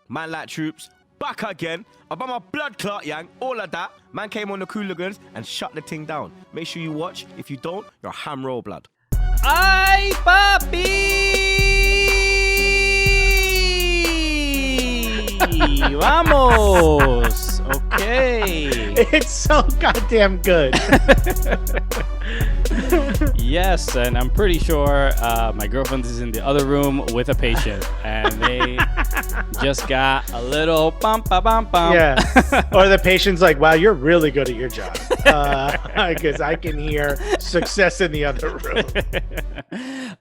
Man like troops, back again. About my blood clot, yang, all of that. Man came on the Cooligans and shut the thing down. Make sure you watch. If you don't, you're a ham roll blood. ¡Ay, papi! ¡Vamos! Okay. It's so goddamn good. Yes, and I'm pretty sure my girlfriend is in the other room with a patient, and they just got a little bump. Yeah. Or the patient's like, wow, you're really good at your job. Because I can hear success in the other room.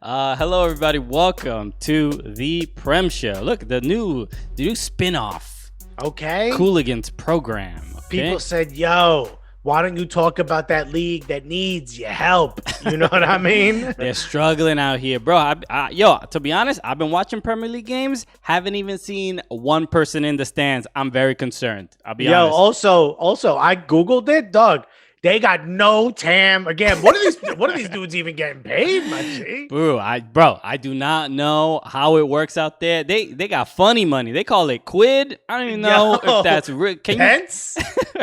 Hello, everybody. Welcome to the PREM show. Look, the new spin-off. Okay. Cooligans program. Okay? People said, yo, why don't you talk about that league that needs your help? You know what I mean? They're struggling out here, bro. Yo, to be honest, I've been watching Premier League games. Haven't even seen one person in the stands. I'm very concerned. I'll be honest. Also, I Googled it, dog. They got no TAM. Again, what are these dudes even getting paid, my G? Bro, I do not know how it works out there. They got funny money. They call it quid. I don't even know if that's real. Pence?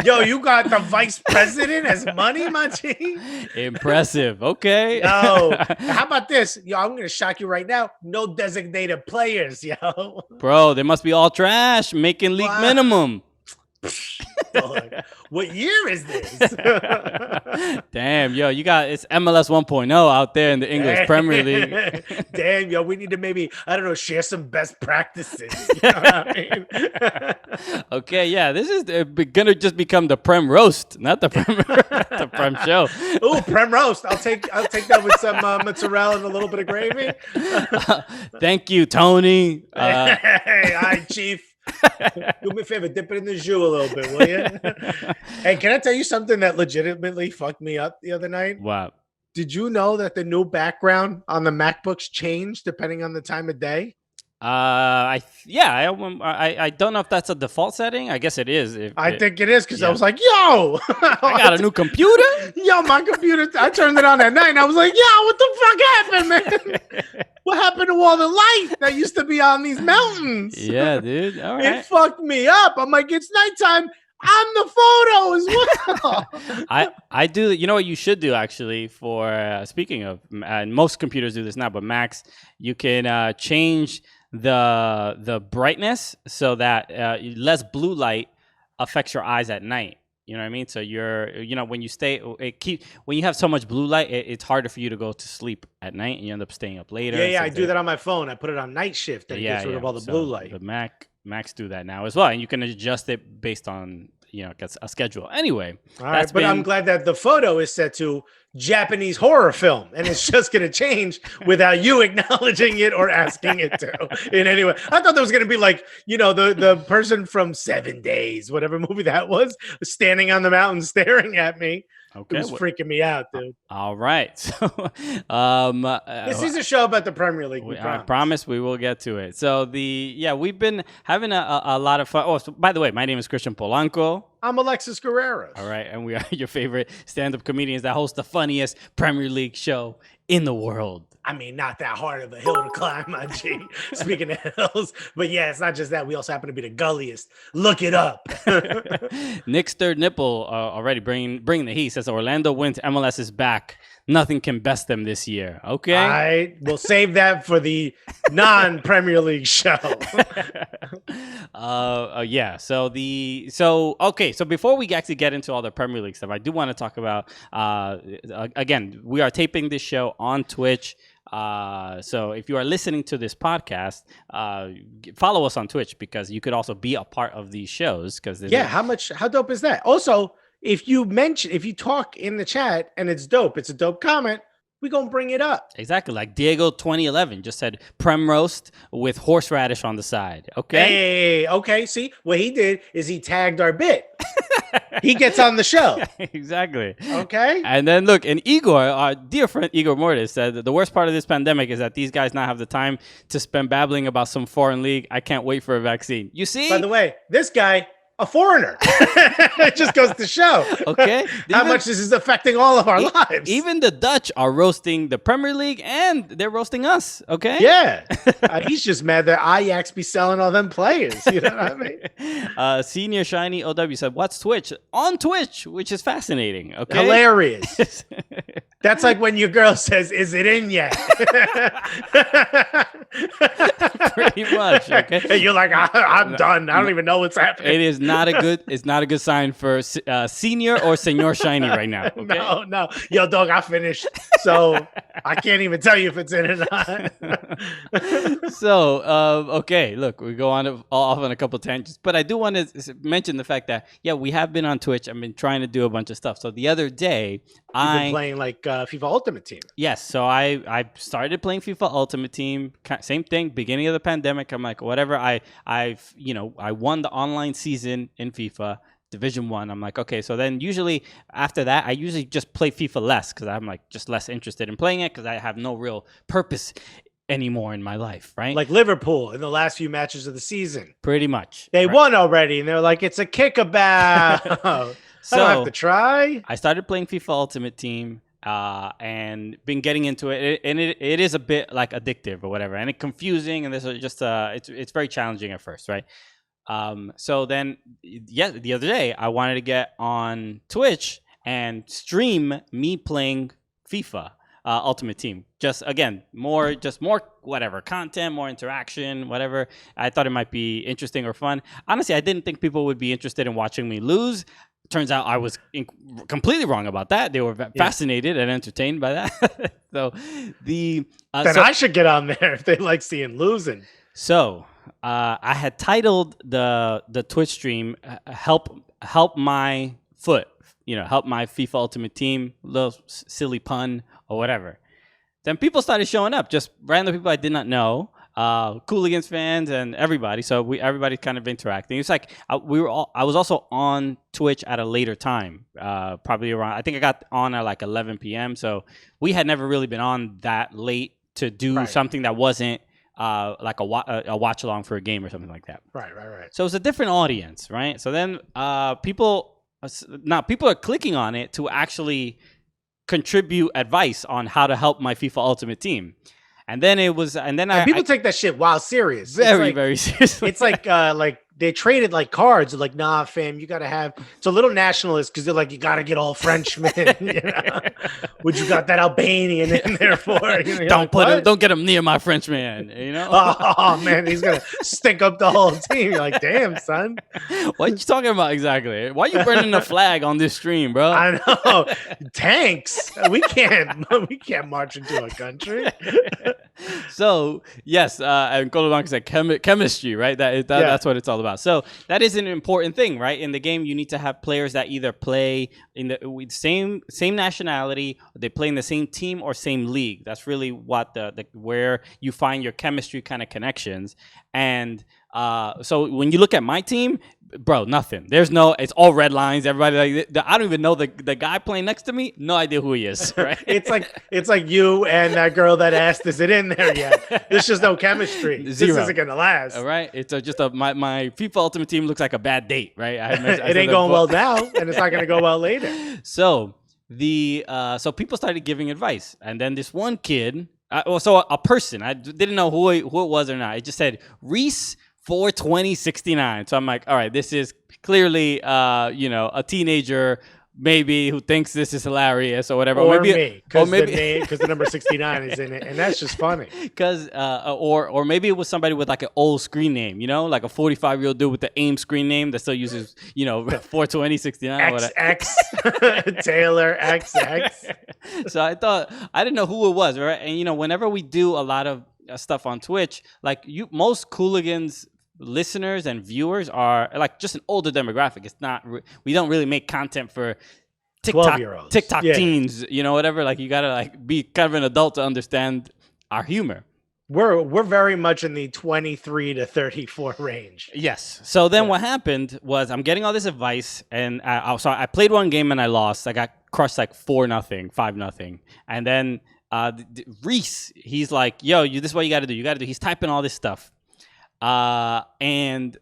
Yo, you got the vice president as money, my G? Impressive. Okay. Yo, how about this? Yo, I'm going to shock you right now. No designated players, yo. Bro, they must be all trash, making league minimum. Lord, what year is this? Damn, yo, it's MLS 1.0 out there in the English Premier League. Damn, yo, we need to maybe, I don't know, share some best practices. You know what I mean? Okay, yeah, this is gonna just become the Prem roast, not the Prem the Prem show. Ooh, Prem roast. I'll take that with some mozzarella and a little bit of gravy. Thank you, Tony. Hey, hi, Chief. Do me a favor, dip it in the jus a little bit, will you? Hey, can I tell you something that legitimately fucked me up the other night? Wow. Did you know that the new background on the MacBooks changed depending on the time of day? I don't know if that's a default setting. I guess it is. I think it is because I was like, yo, I got a new computer. Yo, my computer, I turned it on at night and I was like, yo, what the fuck happened, man? What happened to all the light that used to be on these mountains? Yeah, dude. All right. It fucked me up. I'm like, it's nighttime. I'm the photo as well. I do. You know what you should do actually for speaking of, and most computers do this now, but Macs, you can change the brightness so that less blue light affects your eyes at night. You know what I mean? So when you have so much blue light, it's harder for you to go to sleep at night, and you end up staying up later. Yeah, I do that on my phone. I put it on night shift, and it gets rid of all the blue light. The Macs do that now as well, and you can adjust it based on a schedule. Anyway, all right, but I'm glad that the photo is set to Japanese horror film, and it's just going to change without you acknowledging it or asking it to in any way. I thought there was going to be like, the person from 7 Days, whatever movie that was, standing on the mountain staring at me. Okay, it was freaking me out, dude. All right. So, this is a show about the Premier League. I promise we will get to it. So we've been having a lot of fun. Oh, so by the way, my name is Christian Polanco. I'm Alexis Guerrero. All right, and we are your favorite stand-up comedians that host the funniest Premier League show in the world. I mean, not that hard of a hill to climb, my G. Speaking of hills, but yeah, it's not just that. We also happen to be the gulliest. Look it up. Nick's third nipple already bringing the heat. Says Orlando wins. MLS is back. Nothing can best them this year. Okay. All right. We'll save that for the non-Premier League show. Yeah. So before we actually get into all the Premier League stuff, I do want to talk about again, we are taping this show on Twitch. So if you are listening to this podcast, follow us on Twitch because you could also be a part of these shows. How dope is that? Also, if you talk in the chat and it's a dope comment, we gonna bring it up. Exactly. Like Diego 2011 just said Prem roast with horseradish on the side. Okay. Hey, okay. See, what he did is he tagged our bit. He gets on the show. Exactly. Okay. And then look, and Igor, our dear friend Igor Mortis said that the worst part of this pandemic is that these guys now have the time to spend babbling about some foreign league. I can't wait for a vaccine. You see? By the way, this guy a foreigner. It just goes to show Okay. how much this is affecting all of our lives. Even the Dutch are roasting the Premier League, and they're roasting us. Okay. Yeah. He's just mad that Ajax be selling all them players. You know what I mean? Senior Shiny OW said, "What's Twitch?" On Twitch, which is fascinating. Okay. Hilarious. That's like when your girl says, "Is it in yet?" Pretty much. Okay. And you're like, I'm done. I don't even know what's happening. It is not a good. It's not a good sign for Senior or Senor Shiny right now. Okay? No. Yo, dog, I finished. So I can't even tell you if it's in or not. So, okay, look, we go on off on a couple tangents, but I do want to mention the fact that, yeah, we have been on Twitch. I've been trying to do a bunch of stuff. So the other day, You've been playing like FIFA Ultimate Team. Yes, so I started playing FIFA Ultimate Team. Same thing, beginning of the pandemic. I'm like, whatever. I won the online season in FIFA Division 1. I'm like, okay. So then usually after that, I usually just play FIFA less because I'm like just less interested in playing it because I have no real purpose anymore in my life, right? Like Liverpool in the last few matches of the season. Pretty much. They won already, and they're like, it's a kickabout. So I don't have to try. I started playing FIFA Ultimate Team and been getting into it. And it is a bit like addictive or whatever, and it's confusing, and this is just it's very challenging at first, right? So then, yeah, the other day I wanted to get on Twitch and stream me playing FIFA Ultimate Team. Just again, more whatever content, more interaction, whatever. I thought it might be interesting or fun. Honestly, I didn't think people would be interested in watching me lose. Turns out I was completely wrong about that. They were fascinated and entertained by that. So then I should get on there if they like seeing losing. So I had titled the Twitch stream "Help My Foot," help my FIFA Ultimate Team. Little silly pun or whatever. Then people started showing up, just random people I did not know. Cooligans fans and everybody. So everybody's kind of interacting. It's like I was also on Twitch at a later time, probably around. I think I got on at like 11 p.m. So we had never really been on that late to do something that wasn't like a watch along for a game or something like that. Right. So it's a different audience, right? So then people are clicking on it to actually contribute advice on how to help my FIFA Ultimate Team. And then people take that shit wild serious. Very seriously. It's like they traded like cards. They're like, nah, fam, you gotta have. It's a little nationalist because they're like, you gotta get all Frenchmen. What you got that Albanian in there for? Don't get him near my Frenchman. Oh man, he's gonna stink up the whole team. You're like, damn, son. What you talking about exactly? Why are you burning the flag on this stream, bro? I know. Tanks. We can't march into a country. So yes, and Cooligans said chemistry, right? That's what it's all about. So that is an important thing, right? In the game, you need to have players that either play in the same nationality, they play in the same team or same league. That's really what where you find your chemistry kind of connections. And so when you look at my team, bro, nothing. It's all red lines. Everybody I don't even know the guy playing next to me. No idea who he is. Right? it's like you and that girl that asked, "Is it in there yet?" There's just no chemistry. Zero. This isn't gonna last. All right. It's my FIFA Ultimate Team looks like a bad date. Right. It ain't going well now, and it's not gonna go well later. So so people started giving advice, and then this one kid, a person, I didn't know who it was or not. It just said Reese 42069. So I'm like, all right, this is clearly a teenager maybe who thinks this is hilarious or whatever. Or maybe because the number 69 is in it, and that's just funny. Because or maybe it was somebody with like an old screen name, like a 45-year-old dude with the AIM screen name that still uses 42069 XX Taylor XX. So I didn't know who it was, right? And whenever we do a lot of stuff on Twitch, like most Cooligans listeners and viewers are like just an older demographic. It's not we don't really make content for TikTok teens, whatever. Like you gotta like be kind of an adult to understand our humor. We're very much in the 23 to 34 range. Yes. So then what happened was I'm getting all this advice, and I played one game and I lost. I got crushed like 4-0, 5-0, and then Reese, he's like, yo, this is what you got to do. He's typing all this stuff. And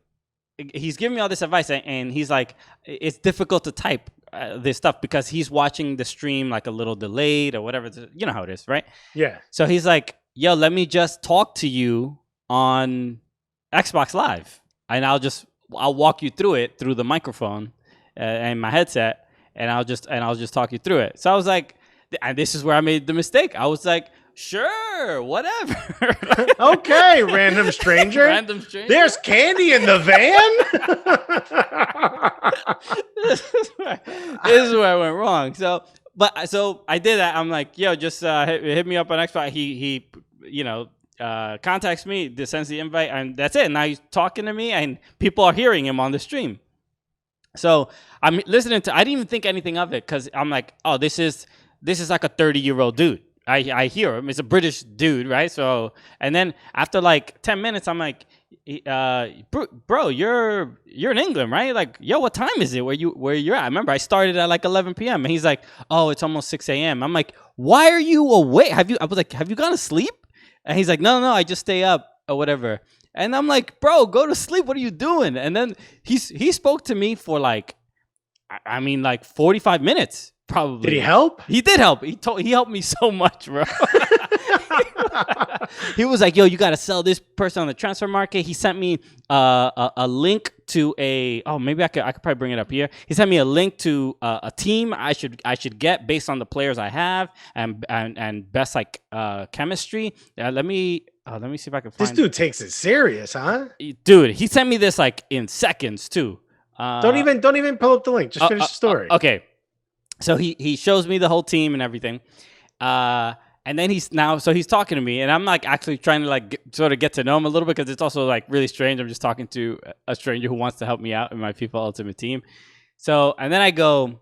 he's giving me all this advice, and he's like, it's difficult to type this stuff because he's watching the stream like a little delayed or whatever. You know how it is, right? Yeah. So he's like, yo, let me just talk to you on Xbox Live, and I'll walk you through it through the microphone and my headset, and I'll just talk you through it. So I was like, and this is where I made the mistake. I was like, sure, whatever. Okay, random stranger. Random stranger. There's candy in the van. This is where I went wrong. So I did that. I'm like, yo, just hit me up on Xbox. He contacts me, sends the invite, and that's it. Now he's talking to me, and people are hearing him on the stream. So I'm listening to. I didn't even think anything of it because I'm like, oh, this is like a 30-year-old dude. I hear him. It's a British dude, right? So, and then after like 10 minutes, I'm like, bro, you're in England, right? Like, yo, what time is it where you're at? I remember I started at like 11 p.m. and he's like, oh, it's almost 6 a.m. I'm like, why are you awake? I was like, have you gone to sleep? And he's like, no, I just stay up or whatever. And I'm like, bro, go to sleep. What are you doing? And then he spoke to me for like 45 minutes. Probably. Did he help? He did help. He helped me so much, bro. He was like, yo, you got to sell this person on the transfer market. He sent me a link to maybe I could probably bring it up here. He sent me a link to a team I should get based on the players I have and best like chemistry. Let me see if I can find this dude takes it serious, huh? Dude, he sent me this like in seconds too. Don't even pull up the link. Just finish the story. Okay. So he shows me the whole team and everything. And then he's talking to me, and I'm like actually trying to like sort of get to know him a little bit because it's also like really strange. I'm just talking to a stranger who wants to help me out in my FIFA Ultimate Team. So, and then I go,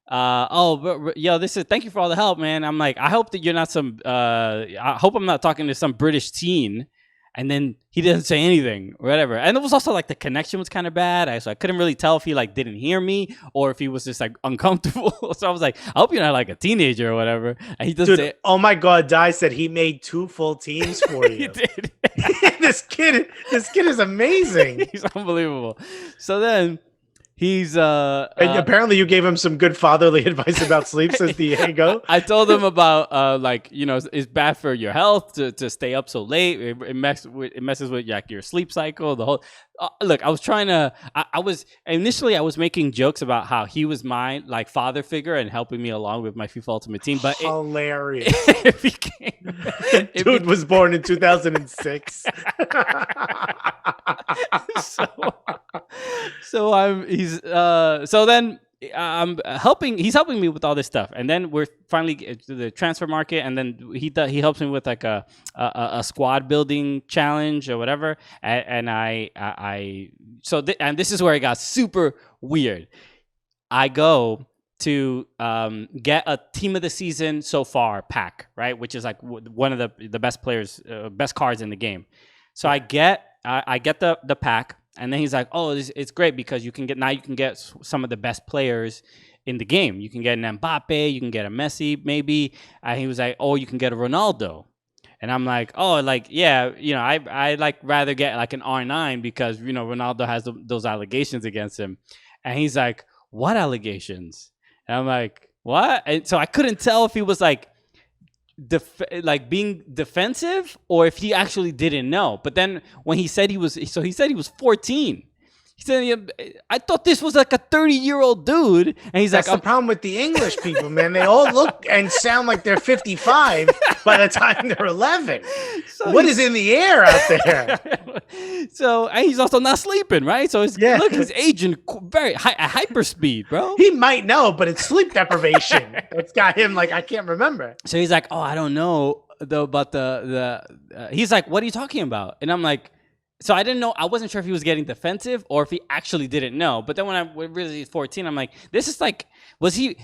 thank you for all the help, man. I'm like, I hope that you're not I hope I'm not talking to some British teen. And then he didn't say anything or whatever. And it was also like the connection was kind of bad. So I couldn't really tell if he like didn't hear me or if he was just like uncomfortable. So I was like, I hope you're not like a teenager or whatever. And he doesn't say, oh my God, Di said he made 2 full teams for you. He did. This kid is amazing. He's unbelievable. So then he's and apparently you gave him some good fatherly advice about sleep, says Diego. I told him about it's bad for your health to stay up so late. It messes with like your sleep cycle. The whole look, I was trying to. I was making jokes about how he was my like father figure and helping me along with my FIFA Ultimate Team. But hilarious. It became. Dude was born in 2006. So then I'm helping. He's helping me with all this stuff, and then we're finally to the transfer market, and then he helps me with like a squad building challenge or whatever, and this is where it got super weird. I go to get a team of the season so far pack, right, which is like one of the best players, best cards in the game. So I get the pack. And then he's like, "Oh, it's great because you can get some of the best players in the game. You can get an Mbappe, you can get a Messi, maybe." And he was like, "Oh, you can get a Ronaldo." And I'm like, "Oh, like yeah, I like rather get like an R9 because Ronaldo has those allegations against him." And he's like, "What allegations?" And I'm like, "What?" And so I couldn't tell if he was like being defensive or if he actually didn't know. But then when he said he was 14. He said, I thought this was like a 30-year-old dude. And he's That's like, the problem with the English people, man. They all look and sound like they're 55 by the time they're 11. So what is in the air out there? So, and he's also not sleeping, right? So look, he's aging very at hyper speed, bro. He might know, but it's sleep deprivation. It's got him like, I can't remember. So he's like, oh, I don't know though about he's like, what are you talking about? And I'm like, so I didn't know. I wasn't sure if he was getting defensive or if he actually didn't know. But then when I was 14, I'm like, this is like, was he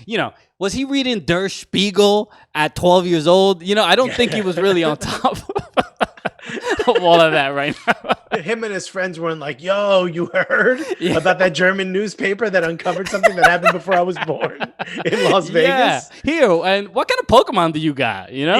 reading Der Spiegel at 12 years old? I don't think he was really on top. all of that right now. Him and his friends weren't like, "Yo, you heard Yeah. about that German newspaper that uncovered something that happened before I was born in Las Vegas?" Here, and what kind of Pokemon do you got? You know?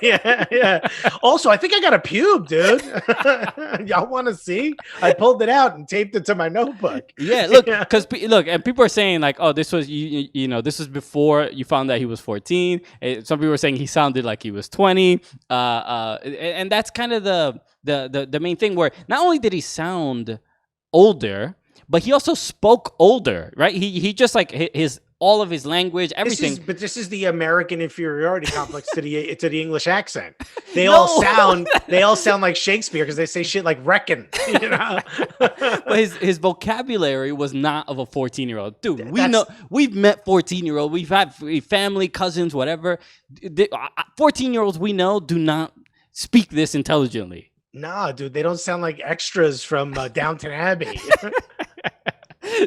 Yeah. Also, I think I got a pube, dude. Y'all want to see? I pulled it out and taped it to my notebook. Yeah, look, because look, and people are saying like, "Oh, this was you know, this was before you found out he was 14." Some people were saying he sounded like he was 20. And that's kind of the main thing, where not only did he sound older, but he also spoke older, right? He just like his all of his language, everything. This is the American inferiority complex to the English accent. They all sound like Shakespeare because they say shit like reckon, you know. But his vocabulary was not of a 14-year-old. Dude, we've met 14-year-old. We've had family, cousins, whatever. 14-year-olds we know do not speak this intelligently. Nah, dude, they don't sound like extras from Downton Abbey.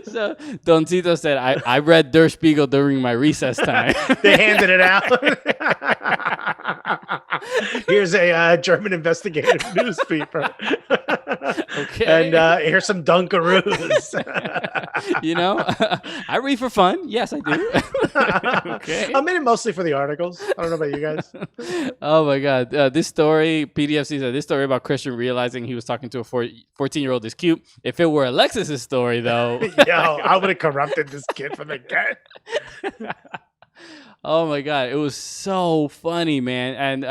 So Doncito said, I read Der Spiegel during my recess time. They handed it out. Here's a German investigative newspaper. Okay. And here's some Dunkaroos. You know, I read for fun. Yes, I do. Okay. I'm in it mostly for the articles. I don't know about you guys. Oh my God. This story, PDFC said, this story about Christian realizing he was talking to a 14-year-old is cute. If it were Alexis's story, though. Yo, I would have corrupted this kid from the get. Oh my God, it was so funny, man. And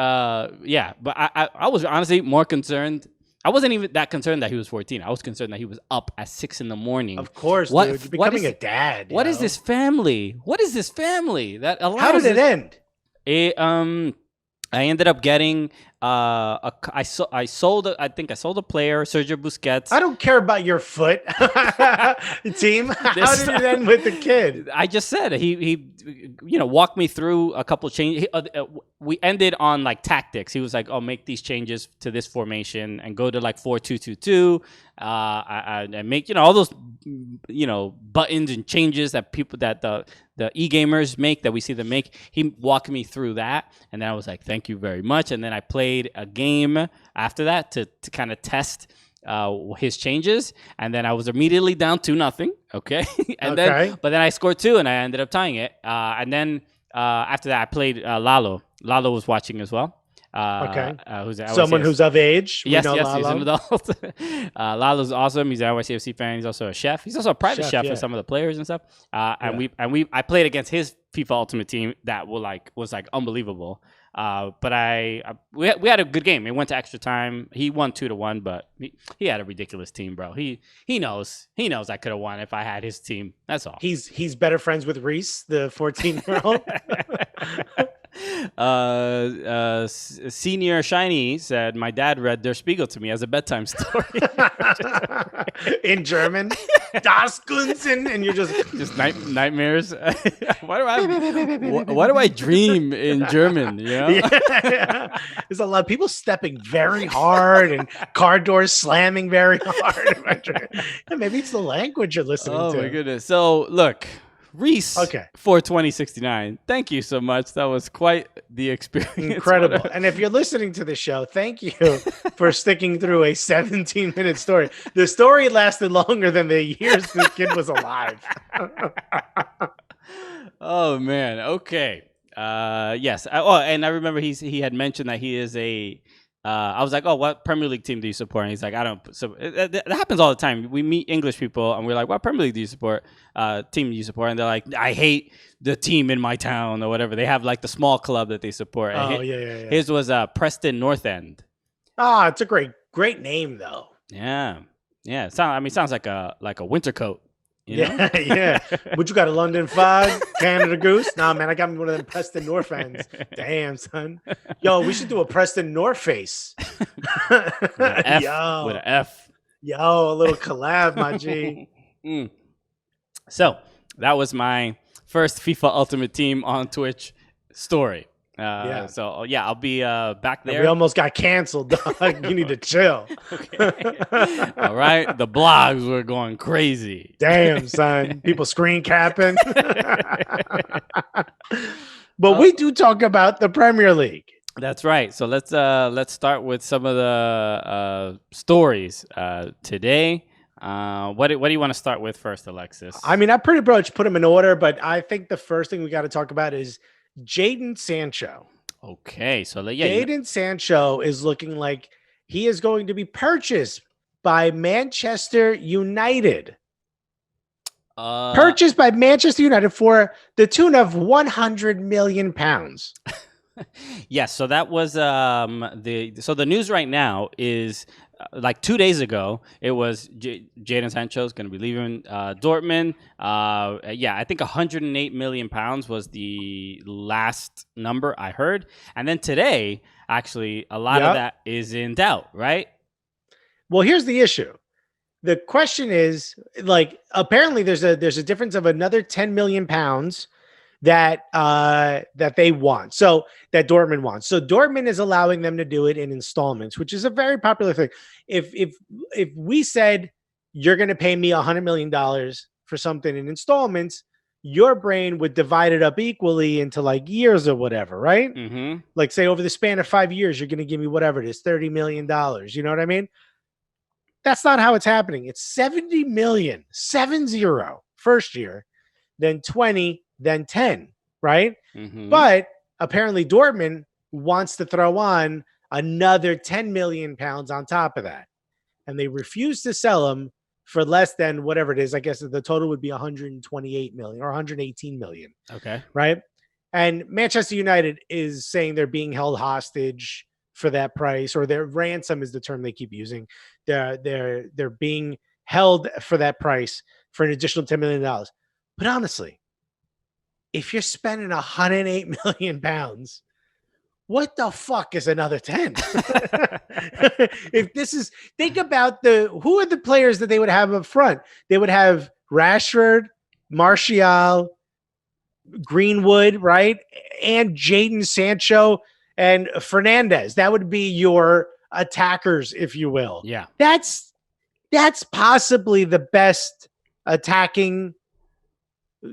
yeah, but I was honestly more concerned. I wasn't even that concerned that he was 14. I was concerned that he was up at 6 a.m. Of course, dude. You're becoming a dad. What is this family? What is this family that allows? How did it end? I ended up getting I sold a player, Sergio Busquets. I don't care about your foot team. How did it end with the kid? I just said he walked me through a couple changes. We ended on like tactics. He was like, "Oh, make these changes to this formation and go to like 4-2-2-2." And make all those buttons and changes that the e-gamers make, that we see them make. He walked me through that, and then I was like, "Thank you very much." And then I played a game after that to kind of test his changes, and then I was immediately down 2-0. Okay, but then I scored 2, and I ended up tying it. And then after that, I played Lalo. Lalo was watching as well. Someone who's of age. Yes, Lalo. He's an adult. Lalo's awesome. He's an NYCFC fan. He's also a chef. He's also a private chef for some of the players and stuff. I played against his FIFA Ultimate Team that was unbelievable. But we had a good game. It went to extra time. He won 2-1, but he had a ridiculous team, bro. He knows I could have won if I had his team. That's all. He's better friends with Reese, the 14-year-old. Senior Shiny said, "My dad read Der Spiegel to me as a bedtime story." In German. Das Gunzen, and you're just nightmares. Why do I dream in German? Yeah. There's a lot of people stepping very hard and car doors slamming very hard. Maybe it's the language you're listening to. Oh my goodness. So look, Reese, for 2069. Thank you so much. That was quite the experience. Incredible. And if you're listening to the show, thank you for sticking through a 17-minute story. The story lasted longer than the years this kid was alive. Oh man. Okay. Yes. And I remember he had mentioned that he is a. I was like, "Oh, what Premier League team do you support?" And he's like, "I don't." So that happens all the time. We meet English people, and we're like, "What Premier League do you support? Team do you support?" And they're like, "I hate the team in my town or whatever." They have like the small club that they support. And his was Preston North End. Ah, it's a great name though. Yeah. Sounds like a winter coat. You know? Yeah. What you got, a London Fog, Canada Goose? Nah, man, I got me one of them Preston North ends. Damn, son. Yo, we should do a Preston North face. With an F. Yo, a little collab, my G. So that was my first FIFA Ultimate Team on Twitch story. So I'll be back there. We almost got canceled, dog. You need to chill. Okay. All right. The blogs were going crazy. Damn, son. People screen capping. But we do talk about the Premier League. That's right. So let's start with some of the stories today. What do you want to start with first, Alexis? I mean, I pretty much put them in order, but I think the first thing we got to talk about is Jadon Sancho. Okay, so Jadon Sancho is looking like he is going to be purchased by Manchester United. Purchased by Manchester United for the tune of £100 million. Yes, so that was the news right now is like 2 days ago. It was Jadon Sancho is going to be leaving Dortmund. I think 108 million pounds was the last number I heard, and then today, actually, a lot of that is in doubt, right? Well, here's the issue. The question is, like, apparently there's a difference of another 10 million pounds that they want. So that Dortmund wants. So Dortmund is allowing them to do it in installments, which is a very popular thing. If we said you're going to pay me $100 million for something in installments, your brain would divide it up equally into like years or whatever, right? Mm-hmm. Like say over the span of 5 years, you're going to give me whatever it is, $30 million. You know what I mean? That's not how it's happening. It's 70 million, 70 first year, then 20, then 10, right? Mm-hmm. But apparently Dortmund wants to throw on another 10 million pounds on top of that. And they refuse to sell him for less than whatever it is. I guess the total would be 128 million or 118 million. Okay. Right. And Manchester United is saying they're being held hostage for that price, or their ransom is the term they keep using. They're being held for that price for an additional $10 million. But honestly, if you're spending 108 million pounds, what the fuck is another 10? If this is, think about who are the players that they would have up front? They would have Rashford, Martial, Greenwood, right? And Jadon Sancho and Fernandez. That would be your attackers, if you will. Yeah. That's possibly the best attacking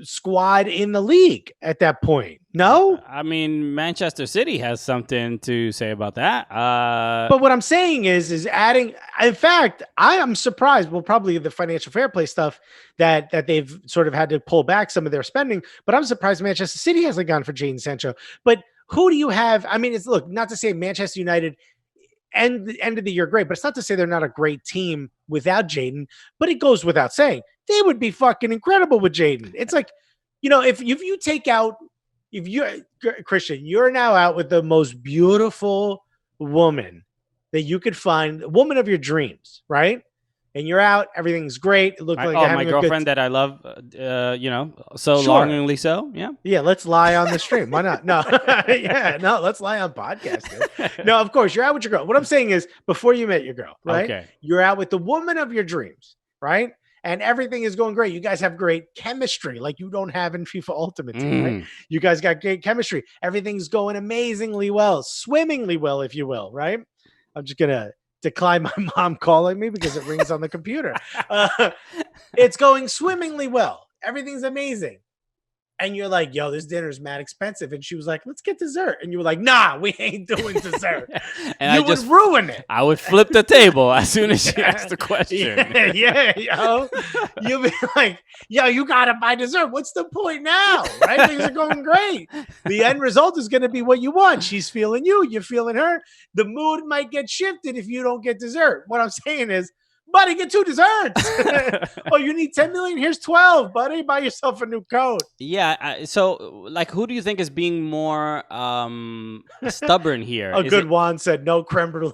squad in the league at that point. No? I mean, Manchester City has something to say about that. But what I'm saying is adding, in fact, I am surprised. Well, probably the financial fair play stuff that they've sort of had to pull back some of their spending, but I'm surprised Manchester City hasn't gone for Jadon Sancho. But who do you have? I mean, it's look, not to say Manchester United end of the year great, but it's not to say they're not a great team without Jadon, but it goes without saying they would be fucking incredible with Jadon. It's like, you know, if you take out, if you, Christian, you're now out with the most beautiful woman that you could find, the woman of your dreams, right? And you're out, everything's great. It looks like my girlfriend that I love, so Sure. longingly so. Yeah. Yeah, let's lie on the stream. Why not? No. Yeah, no, let's lie on podcast. Dude. No, of course, you're out with your girl. What I'm saying is before you met your girl, right? Okay. You're out with the woman of your dreams, right? And everything is going great. You guys have great chemistry like you don't have in FIFA Ultimate Team, right? You guys got great chemistry. Everything's going amazingly well, swimmingly well, if you will, right? I'm just going to decline my mom calling me because it rings on the computer. It's going swimmingly well. Everything's amazing. And you're like, yo, this dinner's mad expensive. And she was like, let's get dessert. And you were like, nah, we ain't doing dessert. And you would ruin it. I would flip the table as soon as she asked the question. Yo. You'll be like, yo, you got to buy dessert. What's the point now? Right? Things are going great. The end result is going to be what you want. She's feeling you. You're feeling her. The mood might get shifted if you don't get dessert. What I'm saying is, buddy, get 2 desserts. Oh, you need 10 million? Here's 12, buddy. Buy yourself a new coat. Yeah. So, like, who do you think is being more stubborn here? Good Juan said no creme brulee.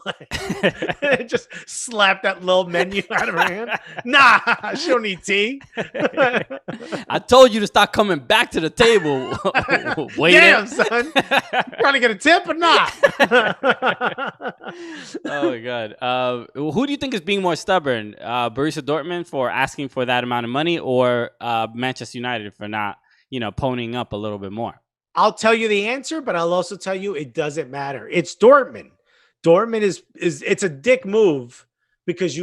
Just slap that little menu out of her hand. Nah, she don't need tea. I told you to stop coming back to the table. Wait. Damn, son. Trying to get a tip or not? Oh, my God. Who do you think is being more stubborn? Borussia Dortmund for asking for that amount of money, or Manchester United for not, ponying up a little bit more? I'll tell you the answer, but I'll also tell you it doesn't matter. It's Dortmund. Dortmund is it's a dick move because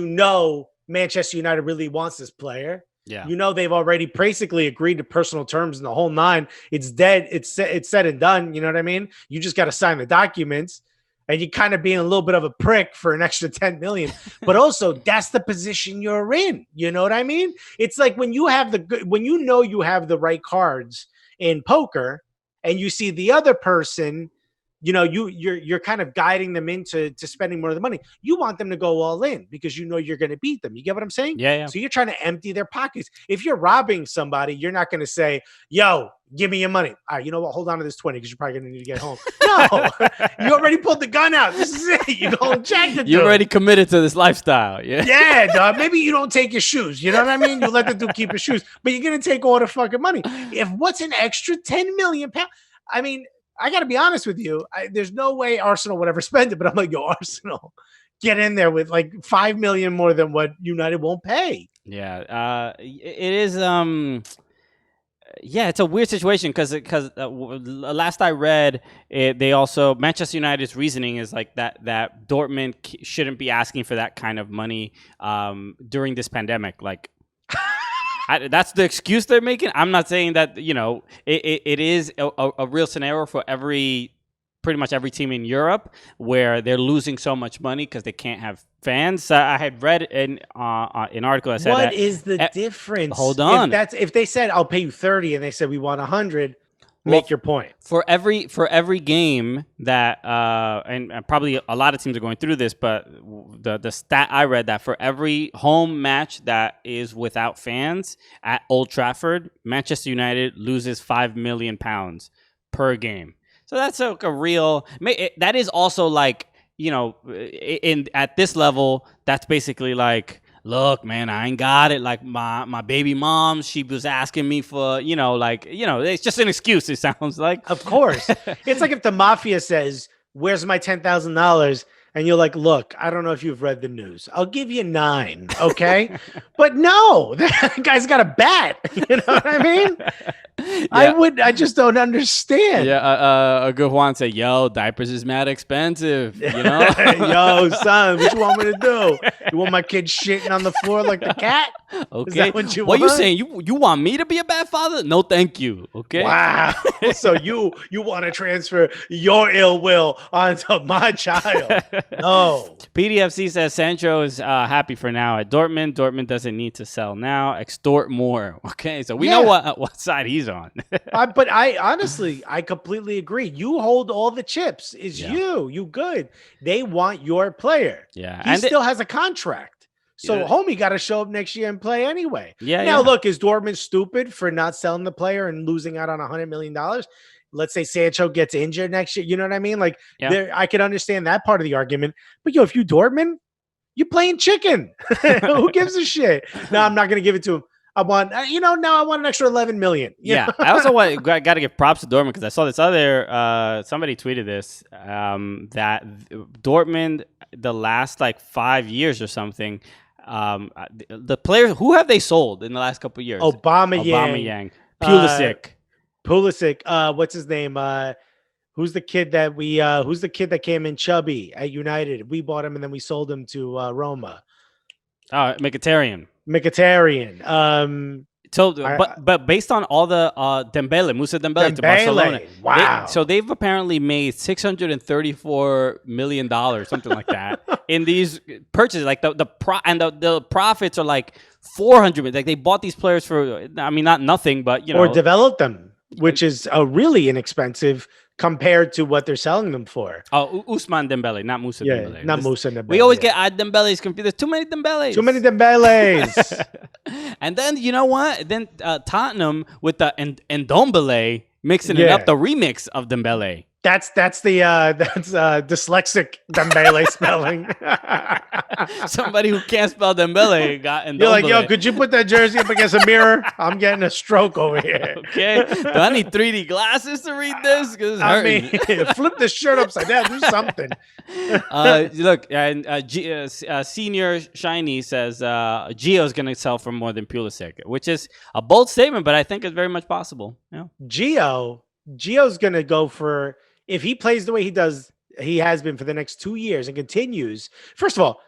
Manchester United really wants this player. Yeah. You know, they've already basically agreed to personal terms in the whole nine. It's dead. It's said and done. You know what I mean? You just got to sign the documents, and you kind of being a little bit of a prick for an extra 10 million. But also, that's the position you're in. You know what I mean? It's like when you have when you know you have the right cards in poker, and you see the other person, you know, you're kind of guiding them into spending more of the money. You want them to go all in because you know you're going to beat them. You get what I'm saying? Yeah, yeah. So you're trying to empty their pockets. If you're robbing somebody, you're not going to say, "Yo, give me your money." All right, you know what? Hold on to this 20 because you're probably going to need to get home. No, you already pulled the gun out. This is it. You go and check the dude. You're already committed to this lifestyle. Yeah. Yeah, dog. Maybe you don't take your shoes. You know what I mean? You let the dude keep his shoes, but you're going to take all the fucking money. If what's an extra 10 million pounds? I mean, I got to be honest with you. There's no way Arsenal would ever spend it, but I'm like, yo, Arsenal, get in there with like 5 million more than what United won't pay. Yeah. It is. Yeah, it's a weird situation because last I read, they also Manchester United's reasoning is like that Dortmund shouldn't be asking for that kind of money during this pandemic. Like. That's the excuse they're making. I'm not saying that, you know, it is a real scenario for pretty much every team in Europe where they're losing so much money because they can't have fans. I had read an article that said what is the difference? Hold on. If they said I'll pay you 30 and they said we want 100, make your point. For every game that and probably a lot of teams are going through this, but the stat I read that for every home match that is without fans at Old Trafford, Manchester United loses £5 million per game. So that's like a real. That is also like, you know, at this level, that's basically like, look, man, I ain't got it. Like my baby mom, she was asking me for, you know, like, you know, it's just an excuse. It sounds like. Of course, it's like if the mafia says, "Where's my $10,000?" and you're like, "Look, I don't know if you've read the news. I'll give you 9, okay?" But no, that guy's got a bat. You know what I mean? Yeah. I just don't understand. Yeah, a good Juan said, "Yo, diapers is mad expensive." You know, yo, son, what you want me to do? You want my kid shitting on the floor like the cat? Okay, is that what you what want? You saying? You want me to be a bad father? No, thank you. Okay. Wow. So you want to transfer your ill will onto my child? No. PDFC says Sancho is happy for now at Dortmund. Dortmund doesn't need to sell now. Extort more. Okay, so we know what side he's on. But I honestly, I completely agree. You hold all the chips. Is you good? They want your player. Yeah, he still has a contract. So homie got to show up next year and play anyway. Yeah. Now look, is Dortmund stupid for not selling the player and losing out on $100 million? Let's say Sancho gets injured next year. You know what I mean? Like, I can understand that part of the argument. But yo, if you Dortmund, you're playing chicken. Who gives a shit? No, I'm not going to give it to him. I want, now I want an extra 11 million. Yeah. I also got to give props to Dortmund because I saw this other, somebody tweeted this, that Dortmund, the last like 5 years or something, the players, who have they sold in the last couple of years? Aubameyang. Pulisic. What's his name? Who's the kid that came in chubby at United? We bought him and then we sold him to Roma. Mkhitaryan. So, but based on all the Musa Dembele to Barcelona, wow! They've apparently made $634 million, something like that, in these purchases. Like the profits are like 400 million. Like they bought these players for, I mean, not nothing, but or developed them, which is really inexpensive compared to what they're selling them for. Oh, Ousmane Dembele, not Musa Dembele. Not Musa Dembele. We always get Dembele's confused. There's too many Dembeles. And then, you know what? Then Tottenham with the Ndombele mixing it up, the remix of Dembele. That's dyslexic Dembele spelling. Somebody who can't spell Dembele got Ndombele. You're like, yo, could you put that jersey up against a mirror? I'm getting a stroke over here. Okay. Do I need 3D glasses to read this? I mean, flip the shirt upside down. Do something. Look, and Senior Shiny says Gio's going to sell for more than Pulisic, which is a bold statement, but I think it's very much possible. Yeah. Gio's going to go for, if he plays the way he has been for the next 2 years and continues. First of all,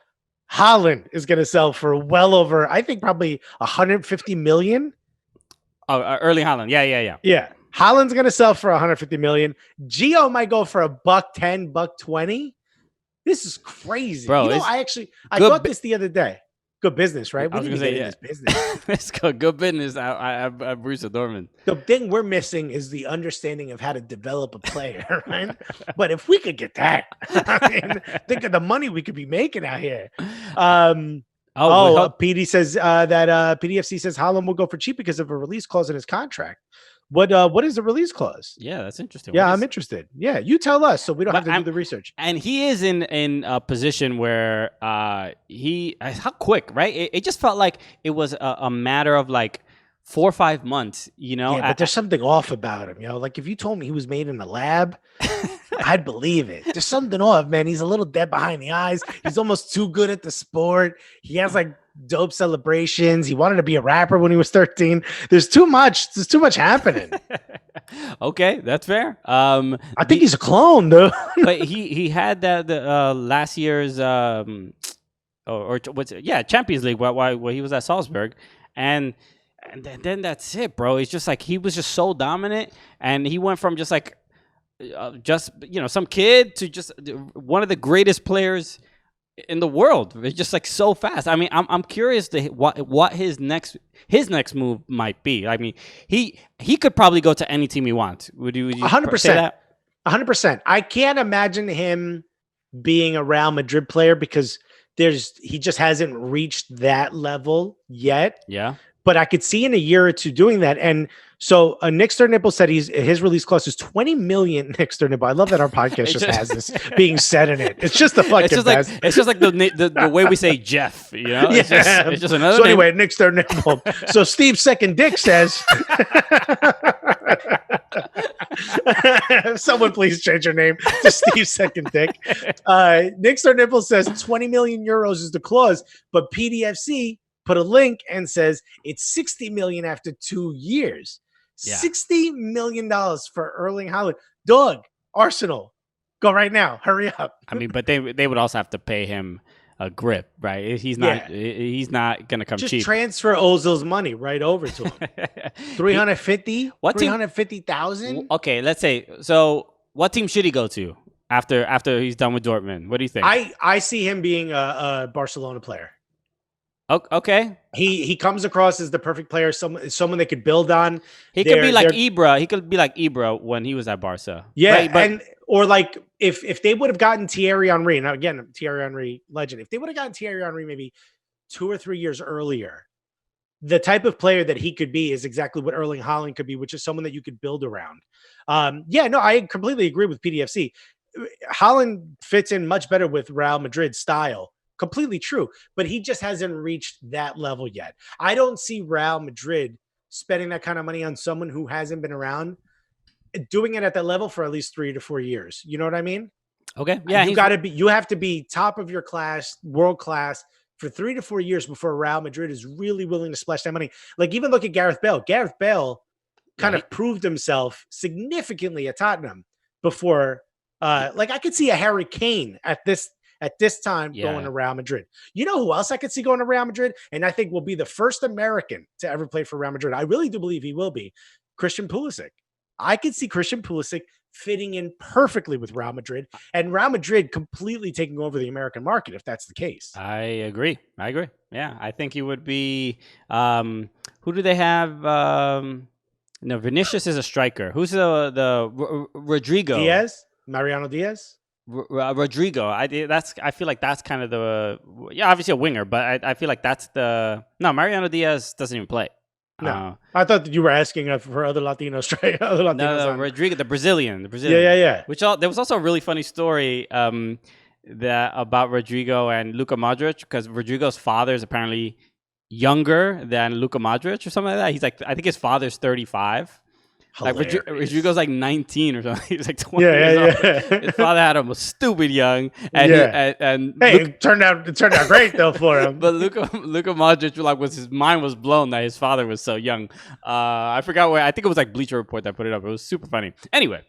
Haaland is going to sell for well over, I think, probably 150 million. Oh, Erling Haaland. Yeah. Yeah. Haaland's going to sell for 150 million. Gio might go for $110, $120. This is crazy. Bro, I thought this the other day. Good business, right? I was going to say, this business. Let's go. Good business. I Borussia Dortmund. The thing we're missing is the understanding of how to develop a player, right? But if we could get that, I mean, think of the money we could be making out here. PD says that PDFC says Haaland will go for cheap because of a release clause in his contract. What is the release clause? Yeah, that's interesting. Yeah, I'm interested. Yeah, you tell us so we don't have to do the research. And he is in a position where how quick, right? It just felt like it was a matter of like 4 or 5 months, Yeah, but there's something off about him, Like if you told me he was made in the lab, I'd believe it. There's something off, man. He's a little dead behind the eyes. He's almost too good at the sport. He has like dope celebrations. He wanted to be a rapper when he was 13. There's too much happening. Okay, that's fair. I think he's a clone, though. But he had the last year's Champions League where he was at Salzburg, and then that's it, bro. It's just like he was just so dominant, and he went from just like some kid to just one of the greatest players in the world. It's just like so fast. I mean, I'm curious to what his next move might be. I mean, he could probably go to any team he wants. Would you 100%? Say that? 100%. I can't imagine him being a Real Madrid player because he just hasn't reached that level yet. Yeah. But I could see in a year or two doing that. And so Nick Sternipple said his release clause is 20 million. Nick Sternipple. I love that our podcast just has this being said in it. It's just the fucking best. It's just like the way we say Jeff, It's just another So name. anyway, Nick Sternipple. So Steve Second Dick says, someone please change your name to Steve Second Dick. Nick Sternipple says 20 million euros is the clause, but PDFC put a link and says it's 60 million after 2 years. Yeah. $60 million for Erling Haaland. Dog, Arsenal, go right now. Hurry up. I mean, but they would also have to pay him a grip, right? He's not gonna come just cheap. Just transfer Ozil's money right over to him. 350,000. Okay, let's say. So, what team should he go to after he's done with Dortmund? What do you think? I see him being a Barcelona player. Okay. He comes across as the perfect player, someone they could build on. He could be like Ibra. He could be like Ibra when he was at Barca. Yeah, right? Or like if they would have gotten Thierry Henry, now again, Thierry Henry legend. If they would have gotten Thierry Henry maybe 2 or 3 years earlier, the type of player that he could be is exactly what Erling Haaland could be, which is someone that you could build around. I completely agree with PDFC. Haaland fits in much better with Real Madrid style. Completely true, but he just hasn't reached that level yet. I don't see Real Madrid spending that kind of money on someone who hasn't been around, doing it at that level for at least 3 to 4 years. You know what I mean? Okay. Yeah. You have to be top of your class, world class for 3 to 4 years before Real Madrid is really willing to splash that money. Like even look at Gareth Bale. Gareth Bale kind of proved himself significantly at Tottenham before, like I could see a Harry Kane at this time going to Real Madrid. You know who else I could see going to Real Madrid? And I think will be the first American to ever play for Real Madrid. I really do believe he will be. Christian Pulisic. I could see Christian Pulisic fitting in perfectly with Real Madrid and Real Madrid completely taking over the American market if that's the case. I agree. Yeah, I think he would be. Who do they have? Vinicius is a striker. Who's the Rodrigo? Mariano Diaz? Rodrigo. I feel like that's kind of obviously a winger, but I feel like that's Mariano Diaz doesn't even play. No, I thought that you were asking for other Latinos. No, Rodrigo, the Brazilian. Yeah. There was also a really funny story about Rodrigo and Luka Modric, because Rodrigo's father is apparently younger than Luka Modric or something like that. He's like, I think his father's 35. Hilarious. Like Rodrigo's like 19 or something. He's like 20 years old. His father had him stupid young, and it turned out great though for him. But Luka Modric, his mind was blown that his father was so young. I forgot where. I think it was like Bleacher Report that put it up. It was super funny. Anyway,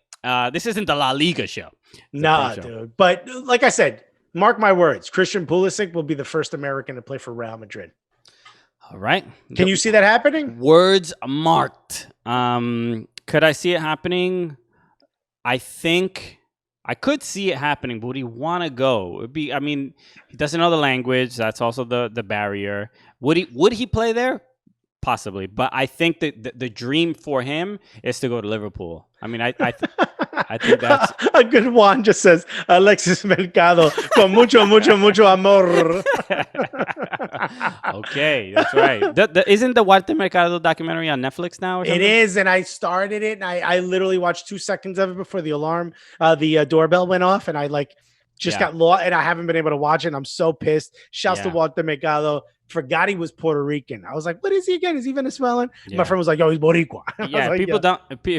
this isn't the La Liga show. Nah, dude. But like I said, Mark my words. Christian Pulisic will be the first American to play for Real Madrid. All right. Can you see that happening? Words marked. Could I see it happening? I think I could see it happening, but would he want to go? It'd be. I mean, he doesn't know the language. That's also the barrier. Would he play there? Possibly, but I think that the dream for him is to go to Liverpool. I mean, I think that's a good one. Just says Alexis Mercado con mucho amor. Okay, that's right. Isn't the Walter Mercado documentary on Netflix now? Or something? It is, and I started it, and I literally watched 2 seconds of it before the alarm, the doorbell went off, and I got lost, and I haven't been able to watch it. And I'm so pissed. Shouts to Walter Mercado. Forgot he was Puerto Rican. I was like, what is he again? Is he Venezuelan? Yeah. My friend was like, yo, he's Boricua. Yeah, like,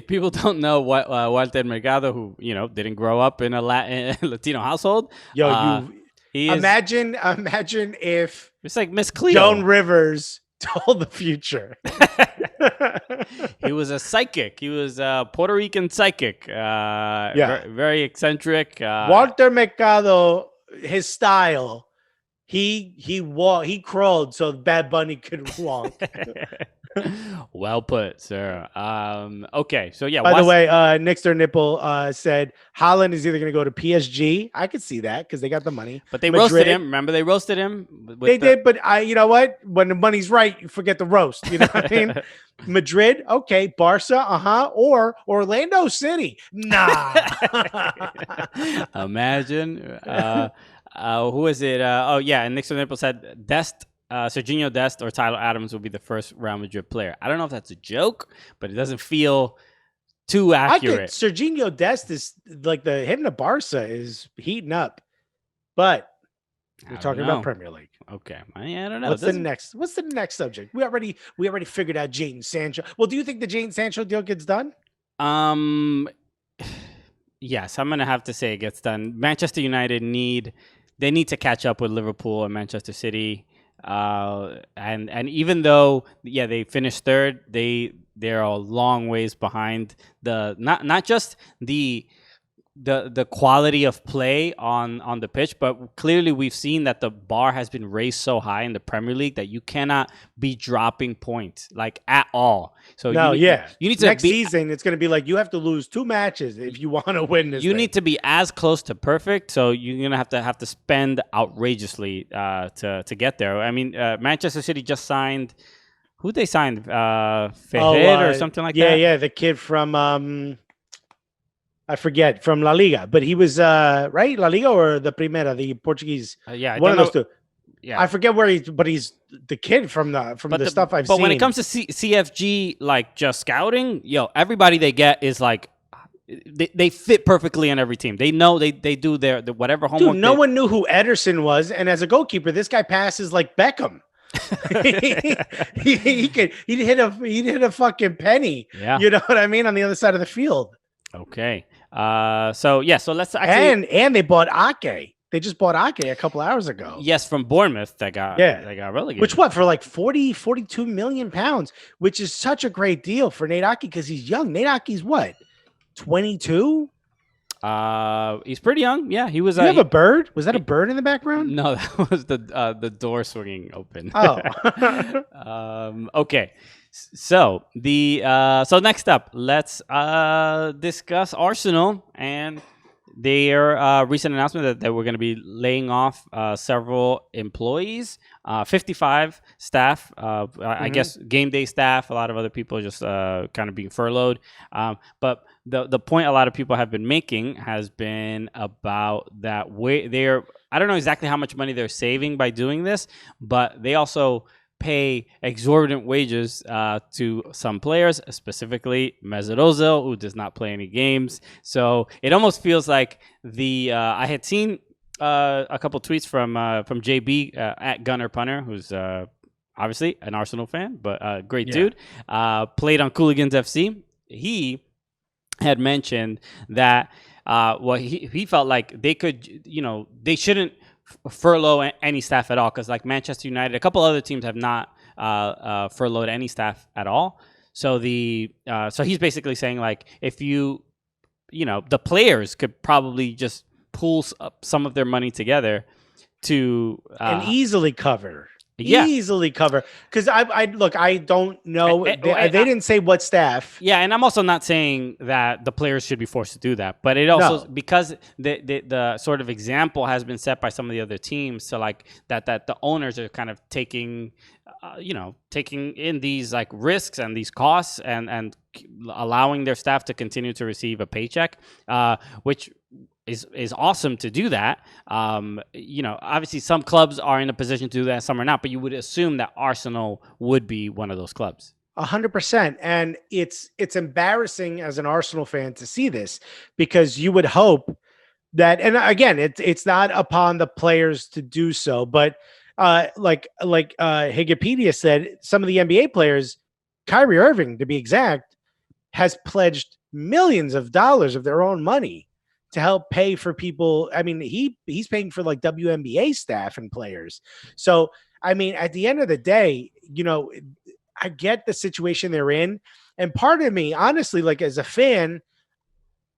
people don't know what Walter Mercado, who didn't grow up in a Latino household. Yo, imagine if it's like Miss Cleo. Joan Rivers told the future. He was a psychic. He was a Puerto Rican psychic. Very eccentric. Walter Mercado, his style. He crawled so Bad Bunny could walk. Well put, sir. Okay, so yeah. By the way, Nixter Nipple said Haaland is either going to go to PSG. I could see that because they got the money. But they roasted him. Remember, they roasted him. They did, but you know what? When the money's right, you forget the roast. You know what I mean? Madrid, okay. Barca, or Orlando City. Nah. Imagine. Who is it? And Nixon Nipple said Serginho Dest or Tyler Adams will be the first Real Madrid player. I don't know if that's a joke, but it doesn't feel too accurate. Serginho Dest is like hitting the Barca is heating up, but we're talking about Premier League. Okay, I don't know. What's the next subject? We already figured out Jadon Sancho. Well, do you think the Jadon Sancho deal gets done? Yes, I'm gonna have to say it gets done. Manchester United need to catch up with Liverpool and Manchester City. And even though they finished third, they're a long ways behind not just the quality of play on the pitch, but clearly we've seen that the bar has been raised so high in the Premier League that you cannot be dropping points like at all. So you need to next season it's going to be like you have to lose 2 matches if you want to win this. You need to be as close to perfect. So you're going to have to spend outrageously to get there. I mean, Manchester City just signed. Who they signed? Ferrer or something like that. Yeah, the kid from. I forget, from La Liga, but he was right, La Liga or the Primera, the Portuguese. One of those two. Yeah, I forget where he's the kid from the stuff I've seen. But when it comes to CFG, like just scouting, everybody they get is like they fit perfectly in every team. They know they do their whatever homework. Dude, no one knew who Ederson was, and as a goalkeeper, this guy passes like Beckham. he'd hit a fucking penny. Yeah, you know what I mean, on the other side of the field. Okay. So let's actually and they bought Ake. They just bought Ake a couple hours ago. Yes, from Bournemouth they got relegated. Which for like 42 million pounds, which is such a great deal for Nate Ake because he's young. Nate Ake's what? 22? He's pretty young. Yeah, he was. You have a bird? Was that a bird in the background? No, that was the door swinging open. Oh. Okay. So so next up, let's discuss Arsenal and their recent announcement that they were going to be laying off several employees, 55 staff. I guess game day staff. A lot of other people just kind of being furloughed. But the point a lot of people have been making has been about that I don't know exactly how much money they're saving by doing this, but they also pay exorbitant wages to some players, specifically Mesut Ozil, who does not play any games. So it almost feels like I had seen a couple tweets from JB at Gunner Punter, who's obviously an Arsenal fan, but a great dude. Played on Cooligans FC. He had mentioned that he felt like they could, they shouldn't furlough any staff at all because like Manchester United, a couple other teams have not furloughed any staff at all. So so he's basically saying like if the players could probably just pulls up some of their money together to and easily cover. Yeah. Easily cover. Because I look, I don't know. They didn't say what staff. Yeah, and I'm also not saying that the players should be forced to do that, but it also because the sort of example has been set by some of the other teams, so like that the owners are kind of taking taking in these like risks and these costs and allowing their staff to continue to receive a paycheck, which is awesome to do that. Obviously some clubs are in a position to do that, some are not, but you would assume that Arsenal would be one of those clubs. 100%. And it's embarrassing as an Arsenal fan to see this, because you would hope that, and again, it's not upon the players to do so, but like Higipedia said, some of the NBA players, Kyrie Irving to be exact, has pledged millions of dollars of their own money to help pay for people. I mean, he's paying for like WNBA staff and players. So, I mean, at the end of the day, I get the situation they're in. And part of me, honestly, like as a fan,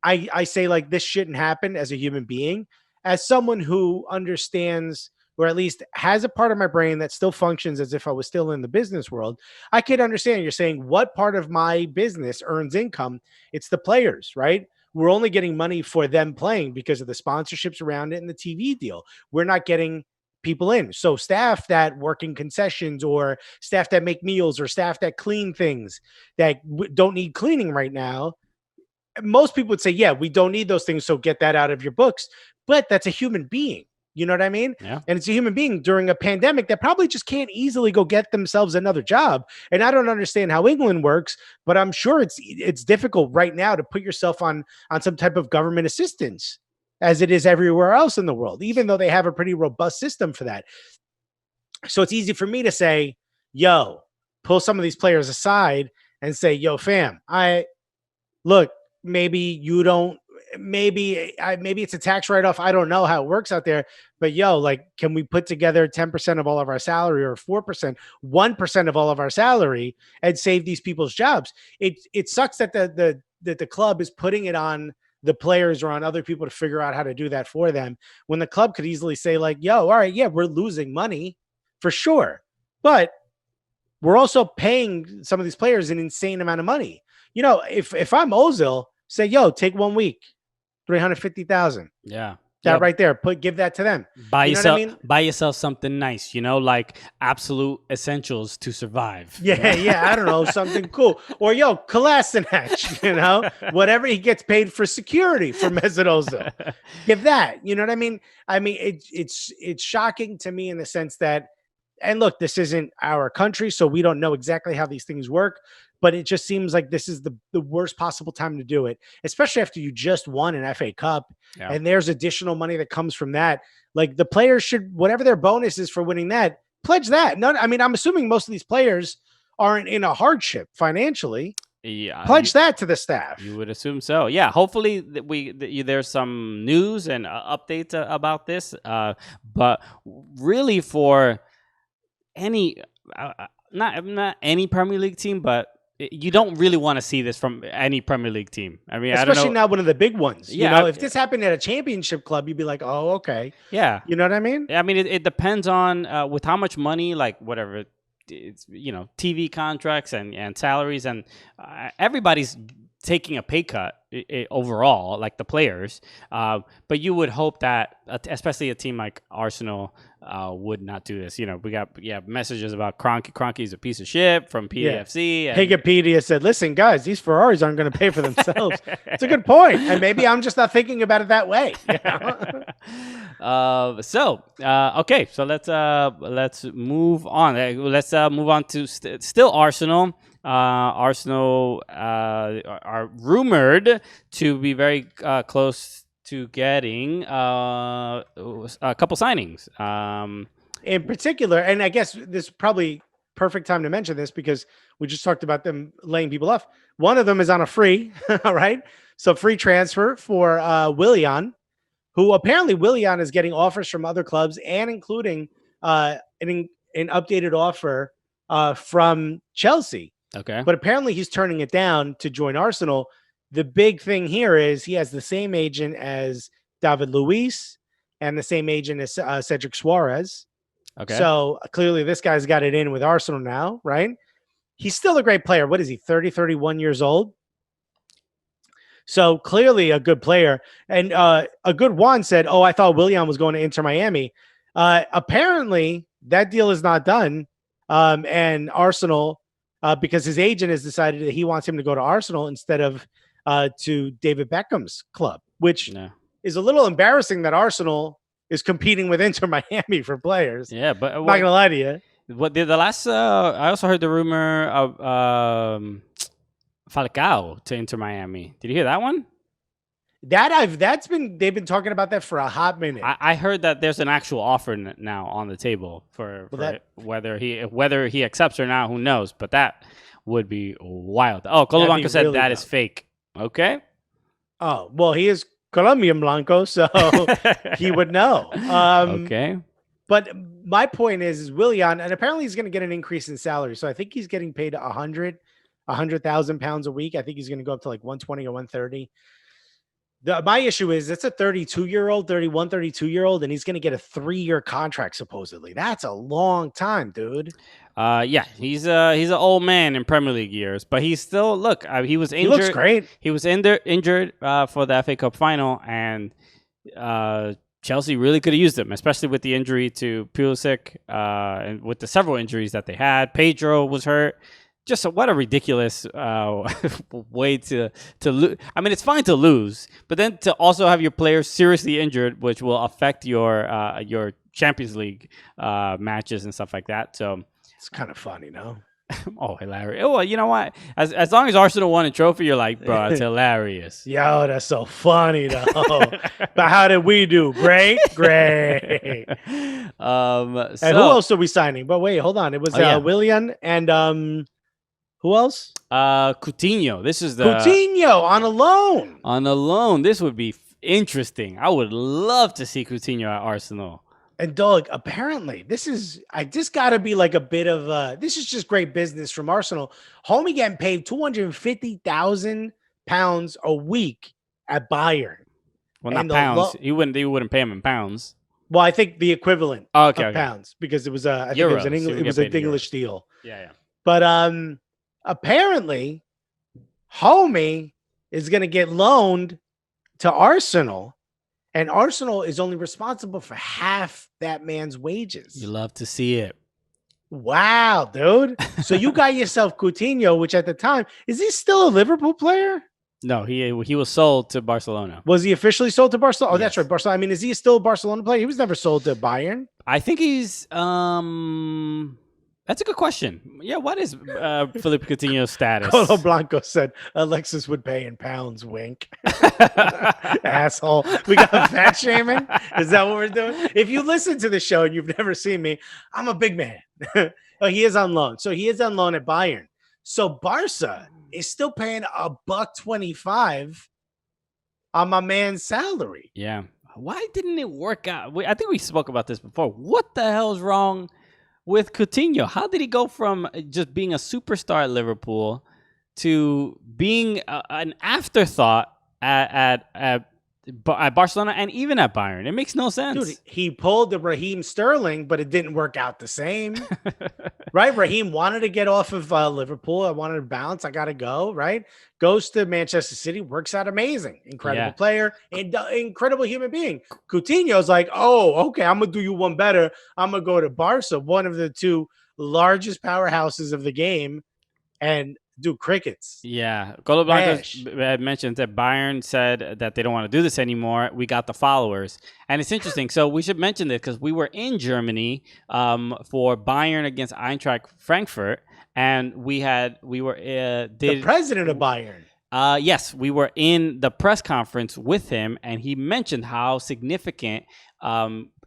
I say like this shouldn't happen as a human being. As someone who understands, or at least has a part of my brain that still functions as if I was still in the business world, I could understand you're saying, what part of my business earns income? It's the players, right? We're only getting money for them playing because of the sponsorships around it and the TV deal. We're not getting people in. So staff that work in concessions, or staff that make meals, or staff that clean things that don't need cleaning right now, most people would say, yeah, we don't need those things, so get that out of your books. But that's a human being. You know what I mean? Yeah. And it's a human being during a pandemic that probably just can't easily go get themselves another job. And I don't understand how England works, but I'm sure it's difficult right now to put yourself on some type of government assistance, as it is everywhere else in the world, even though they have a pretty robust system for that. So it's easy for me to say, yo, pull some of these players aside and say, yo, fam, maybe you don't, maybe it's a tax write-off. I don't know how it works out there, but yo, like, can we put together 10% of all of our salary, or 4%, 1% of all of our salary, and save these people's jobs? It sucks that the club is putting it on the players or on other people to figure out how to do that for them, when the club could easily say like, yo, all right, yeah, we're losing money for sure, but we're also paying some of these players an insane amount of money. If I'm Ozil, say, yo, take 1 week, 350,000. Yeah. That right there, give that to them. Buy yourself something nice, like absolute essentials to survive. Yeah, I don't know, something cool. Or yo, Kolasinac, whatever he gets paid for security for Mesut Ozil. Give that. You know what I mean? I mean, it's shocking to me in the sense that, and look, this isn't our country, so we don't know exactly how these things work, but it just seems like this is the worst possible time to do it, especially after you just won an FA Cup, and there's additional money that comes from that. Like, the players should, whatever their bonus is for winning that, pledge that. I'm assuming most of these players aren't in a hardship financially. Yeah, pledge that to the staff. You would assume so. Yeah, hopefully there's some news and updates about this. But really, for any not any Premier League team, but you don't really want to see this from any Premier League team. I mean, especially I don't know. not one of the big ones. Yeah, if this happened at a championship club, you'd be like, oh, okay. Yeah. You know what I mean? I mean, it depends on with how much money, like whatever, it's, TV contracts and salaries, and everybody's taking a pay cut overall, like the players. But you would hope that, especially a team like Arsenal, would not do this. We got messages about Kroenke. Kroenke's a piece of shit from PFC. Yeah. Higipedia said, listen, guys, these Ferraris aren't going to pay for themselves. It's a good point. And maybe I'm just not thinking about it that way. Okay, so let's move on. Let's move on to still Arsenal. Arsenal are rumored to be very close to getting a couple signings. In particular, and I guess this is probably perfect time to mention this because we just talked about them laying people off. One of them is on a free, right? So free transfer for Willian, who apparently Willian is getting offers from other clubs, and including an updated offer from Chelsea. Okay. But apparently he's turning it down to join Arsenal. The big thing here is he has the same agent as David Luiz, and the same agent as Cedric Suarez. Okay. So clearly this guy's got it in with Arsenal now, right? He's still a great player. What is he, 30, 31 years old? So clearly a good player. And a good one said, I thought Willian was going to Inter Miami. Apparently that deal is not done. And Arsenal, because his agent has decided that he wants him to go to Arsenal instead of to David Beckham's club, which is a little embarrassing that Arsenal is competing with Inter Miami for players. Yeah, but I'm not going to lie to you. What did the last? I also heard the rumor of Falcao to Inter Miami. Did you hear that one? They've been talking about that for a hot minute. I heard that there's an actual offer now on the table for whether he accepts or not. Who knows? But that would be wild. Oh, Colo said that is fake. Okay. Oh well, he is Colombian Blanco, so he would know. Okay. But my point is Willian, and apparently he's going to get an increase in salary. So I think he's getting paid 100,000 pounds a week. I think he's going to go up to like 120 or 130. My issue is it's a 32-year-old, 32-year-old, and he's going to get a 3-year contract, supposedly. That's a long time, dude. Yeah, he's an old man in Premier League years, but he's still, he was injured. He looks great. He was injured for the FA Cup final, and Chelsea really could have used him, especially with the injury to Pulisic, and with the several injuries that they had. Pedro was hurt. Just what a ridiculous way to lose. I mean, it's fine to lose, but then to also have your players seriously injured, which will affect your Champions League matches and stuff like that. So it's kind of funny, no? Oh, hilarious. Oh, well, you know what? As long as Arsenal won a trophy, you're like, bro, it's hilarious. Yo, that's so funny, though. But how did we do? Great. And who else are we signing? But wait, hold on. It was Willian and who else? Coutinho. This is the Coutinho on a loan. On a loan. This would be interesting. I would love to see Coutinho at Arsenal. And Doug, apparently, this got to be like a bit of this is just great business from Arsenal. Homie getting paid £250,000 a week at Bayern. Well, not pounds. You wouldn't pay him in pounds. Well, I think the equivalent of pounds, because it was I think Euros. it was an English deal. Yeah. But apparently, Homie is going to get loaned to Arsenal. And Arsenal is only responsible for half that man's wages. You love to see it. Wow, dude. So you got yourself Coutinho, which at the time, is he still a Liverpool player? No, he was sold to Barcelona. Was he officially sold to Barcelona? Oh, yes. That's right. Barcelona. I mean, is he still a Barcelona player? He was never sold to Bayern. I think he's that's a good question. Yeah, what is Philippe Coutinho's status? Colo Blanco said Alexis would pay in pounds, wink. Asshole. We got fat shaming? Is that what we're doing? If you listen to the show and you've never seen me, I'm a big man. Oh, he is on loan. So he is on loan at Bayern. So Barca is still paying $1.25 on my man's salary. Yeah. Why didn't it work out? I think we spoke about this before. What the hell is wrong with Coutinho? How did he go from just being a superstar at Liverpool to being an afterthought at Barcelona and even at Bayern? It makes no sense. Dude, he pulled the Raheem Sterling, but it didn't work out the same. Right? Raheem wanted to get off of Liverpool. I wanted to bounce. I got to go, right? Goes to Manchester City, works out amazing. Incredible player, and incredible human being. Coutinho's like, oh, okay, I'm going to do you one better. I'm going to go to Barca, one of the two largest powerhouses of the game, and do crickets. Yeah. Colo Blanco had mentioned that Bayern said that they don't want to do this anymore. We got the followers. And it's interesting. So we should mention this because we were in Germany for Bayern against Eintracht Frankfurt. And we were the president of Bayern. Yes, we were in the press conference with him, and he mentioned how significant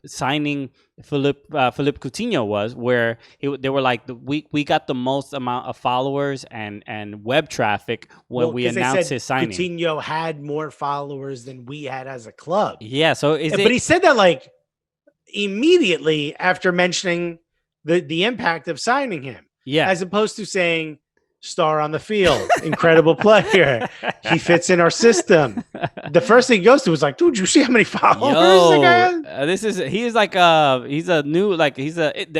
signing Philippe Coutinho was, where they were like, we got the most amount of followers and web traffic when we announced his signing. Coutinho had more followers than we had as a club. Yeah, so but he said that like immediately after mentioning the impact of signing him. Yeah, as opposed to saying, star on the field, incredible player. He fits in our system. The first thing he goes to is like, dude, you see how many followers the guy has? He's like the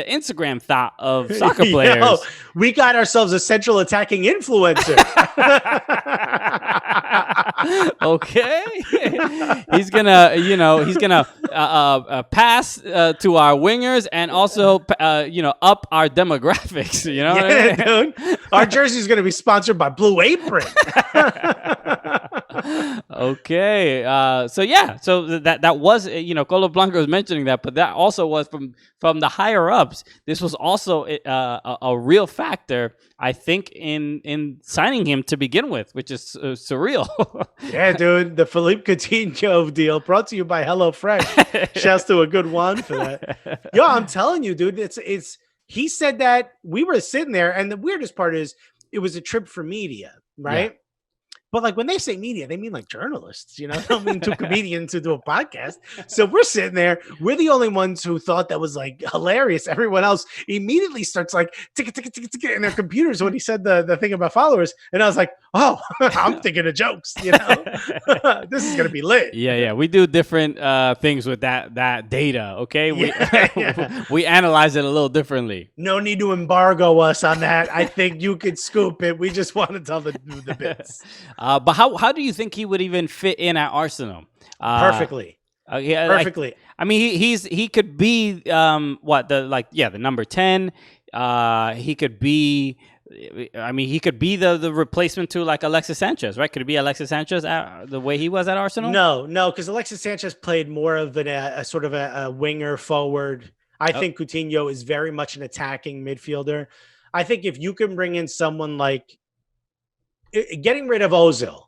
Instagram thought of soccer players. Yo, we got ourselves a central attacking influencer. Okay, he's gonna pass to our wingers and also up our demographics. You know, what I mean? Dude, our jersey is gonna be sponsored by Blue Apron. Okay, so that was Colo Blanco was mentioning that, but that also was from the higher ups. This was also a real factor, I think, in signing him to begin with, which is surreal. Yeah, dude, the Philippe Coutinho deal brought to you by HelloFresh. Shouts to a good one for that. Yo, I'm telling you, dude, it's. He said that we were sitting there, and the weirdest part is it was a trip for media, right? Yeah. But like when they say media, they mean like journalists, they don't mean two comedians who do a podcast. So we're sitting there. We're the only ones who thought that was like hilarious. Everyone else immediately starts like tick in their computers when he said the thing about followers. And I was like, oh, I'm thinking of jokes, This is going to be lit. Yeah. We do different things with that data, okay? We analyze it a little differently. No need to embargo us on that. I think you could scoop it. We just want to tell the bits. But how do you think he would even fit in at Arsenal? Perfectly. Perfectly. I mean, he could be the number 10. He could be. I mean, he could be the replacement to like Alexis Sanchez, right? Could it be Alexis Sanchez the way he was at Arsenal? No, because Alexis Sanchez played more of a sort of a winger forward. I think Coutinho is very much an attacking midfielder. I think if you can bring in someone like getting rid of Ozil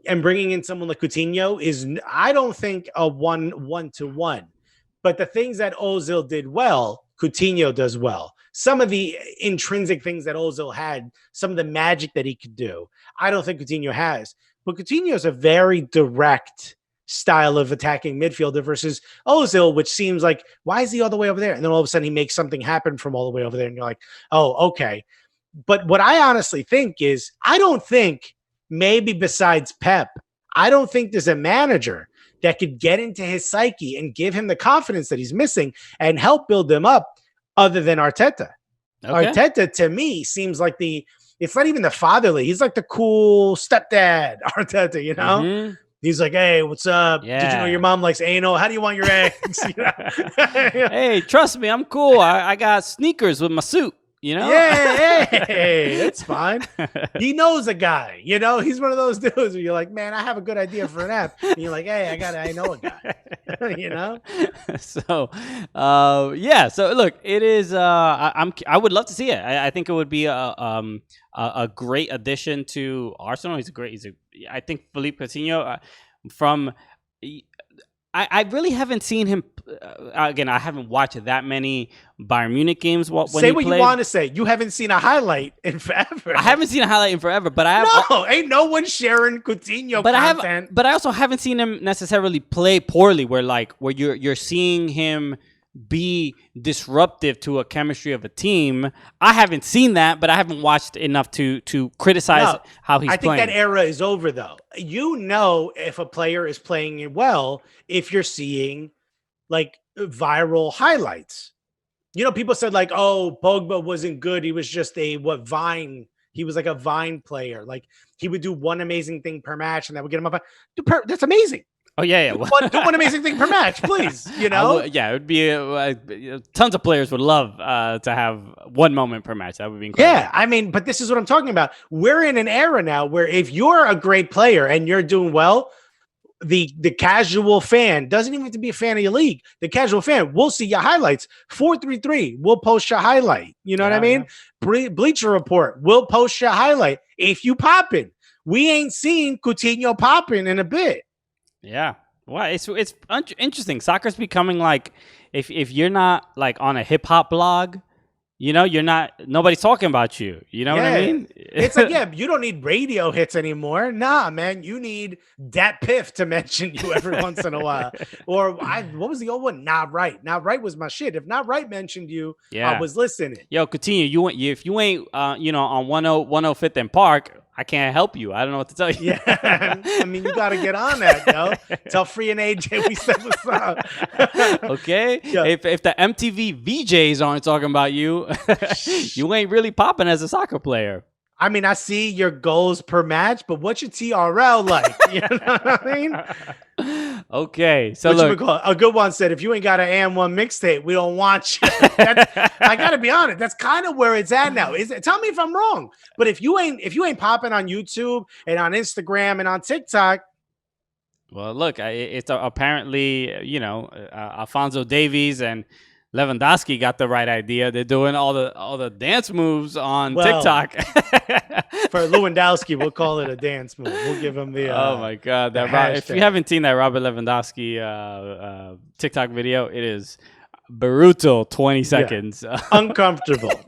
and bringing in someone like Coutinho is, I don't think a one-to-one, but the things that Ozil did well, Coutinho does well. Some of the intrinsic things that Ozil had, some of the magic that he could do, I don't think Coutinho has. But Coutinho is a very direct style of attacking midfielder versus Ozil, which seems like, why is he all the way over there? And then all of a sudden he makes something happen from all the way over there. And you're like, oh, okay. But what I honestly think is, I don't think, maybe besides Pep, I don't think there's a manager that could get into his psyche and give him the confidence that he's missing and help build them up other than Arteta. Okay. Arteta, to me, seems like it's not even the fatherly. He's like the cool stepdad, Arteta, Mm-hmm. He's like, hey, what's up? Yeah. Did you know your mom likes anal? How do you want your eggs? Hey, trust me, I'm cool. I got sneakers with my suit. Yeah, hey, that's fine. He knows a guy, he's one of those dudes where you're like, man, I have a good idea for an app. And you're like, hey, I know a guy, So, So look, it is, I would love to see it. I think it would be a great addition to Arsenal. I think Philippe Coutinho I really haven't seen him. Again, I haven't watched that many Bayern Munich games. Say what you want to say. You haven't seen a highlight in forever. I haven't seen a highlight in forever, but I have. No, ain't no one sharing Coutinho content. But I also haven't seen him necessarily play poorly. Where you're seeing him be disruptive to a chemistry of a team. I haven't seen that, but I haven't watched enough to criticize how he's playing. I think that era is over, though. If a player is playing it well, if you're seeing like viral highlights. People said like, oh, Pogba wasn't good. He was just Vine. He was like a Vine player. Like he would do one amazing thing per match and that would get him up. That's amazing. Oh, yeah. Do one amazing thing per match, please, it would be tons of players would love to have one moment per match. That would be incredible. Yeah, I mean, but this is what I'm talking about. We're in an era now where if you're a great player and you're doing well, the casual fan doesn't even have to be a fan of your league. The casual fan will see your highlights. 433 will post your highlight. You know what I mean? Yeah. Bleacher Report will post your highlight if you popping. We ain't seen Coutinho popping in a bit. Yeah. Well, it's interesting. Soccer's becoming like if you're not like on a hip hop blog, nobody's talking about you. You know what I mean? It's like, yeah, you don't need radio hits anymore. Nah, man, you need Dat Piff to mention you every once in a while. Or what was the old one? Not Right. Not Right was my shit. If Not Right mentioned you, I was listening. Yo, Coutinho, if you ain't, on 105th and Park, I can't help you. I don't know what to tell you. Yeah, I mean, you got to get on that, yo. Tell Free and AJ we said what's up. Okay? Yeah. If the MTV VJs aren't talking about you, you ain't really popping as a soccer player. I mean, I see your goals per match, but what's your TRL like? You know what I mean? Okay, so look, a good one said, if you ain't got an AM1 mixtape, we don't want you. I got to be honest. That's kind of where it's at now. Tell me if I'm wrong. But if you ain't popping on YouTube and on Instagram and on TikTok. Well, look, it's apparently, Alphonso Davies and Lewandowski got the right idea. They're doing all the dance moves on TikTok. For Lewandowski, we'll call it a dance move. We'll give him the. Oh my God! If you haven't seen that Robert Lewandowski TikTok video, it is brutal. 20 seconds, uncomfortable.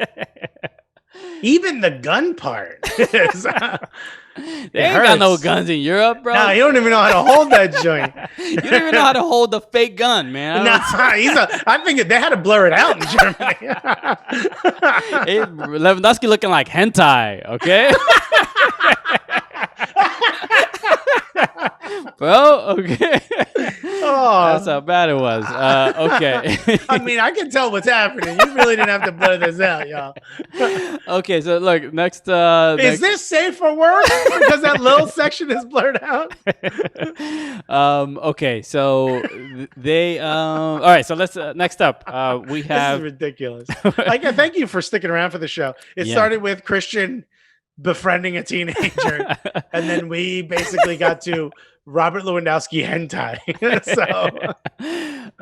Even the gun part. They ain't got no guns in Europe, bro. No, you don't even know how to hold that joint. You don't even know how to hold the fake gun, man. I think they had to blur it out in Germany. Lewandowski looking like hentai, okay? Bro, okay. Oh, that's how bad it was. Okay. I mean, I can tell what's happening. You really didn't have to blur this out, y'all. Okay, so look, next. Is this safe for work? Because that little section is blurred out. Okay, so they. All right, so let's. Next up, we have. This is ridiculous. Thank you for sticking around for the show. It started with Christian befriending a teenager, and then we basically got to Robert Lewandowski hentai.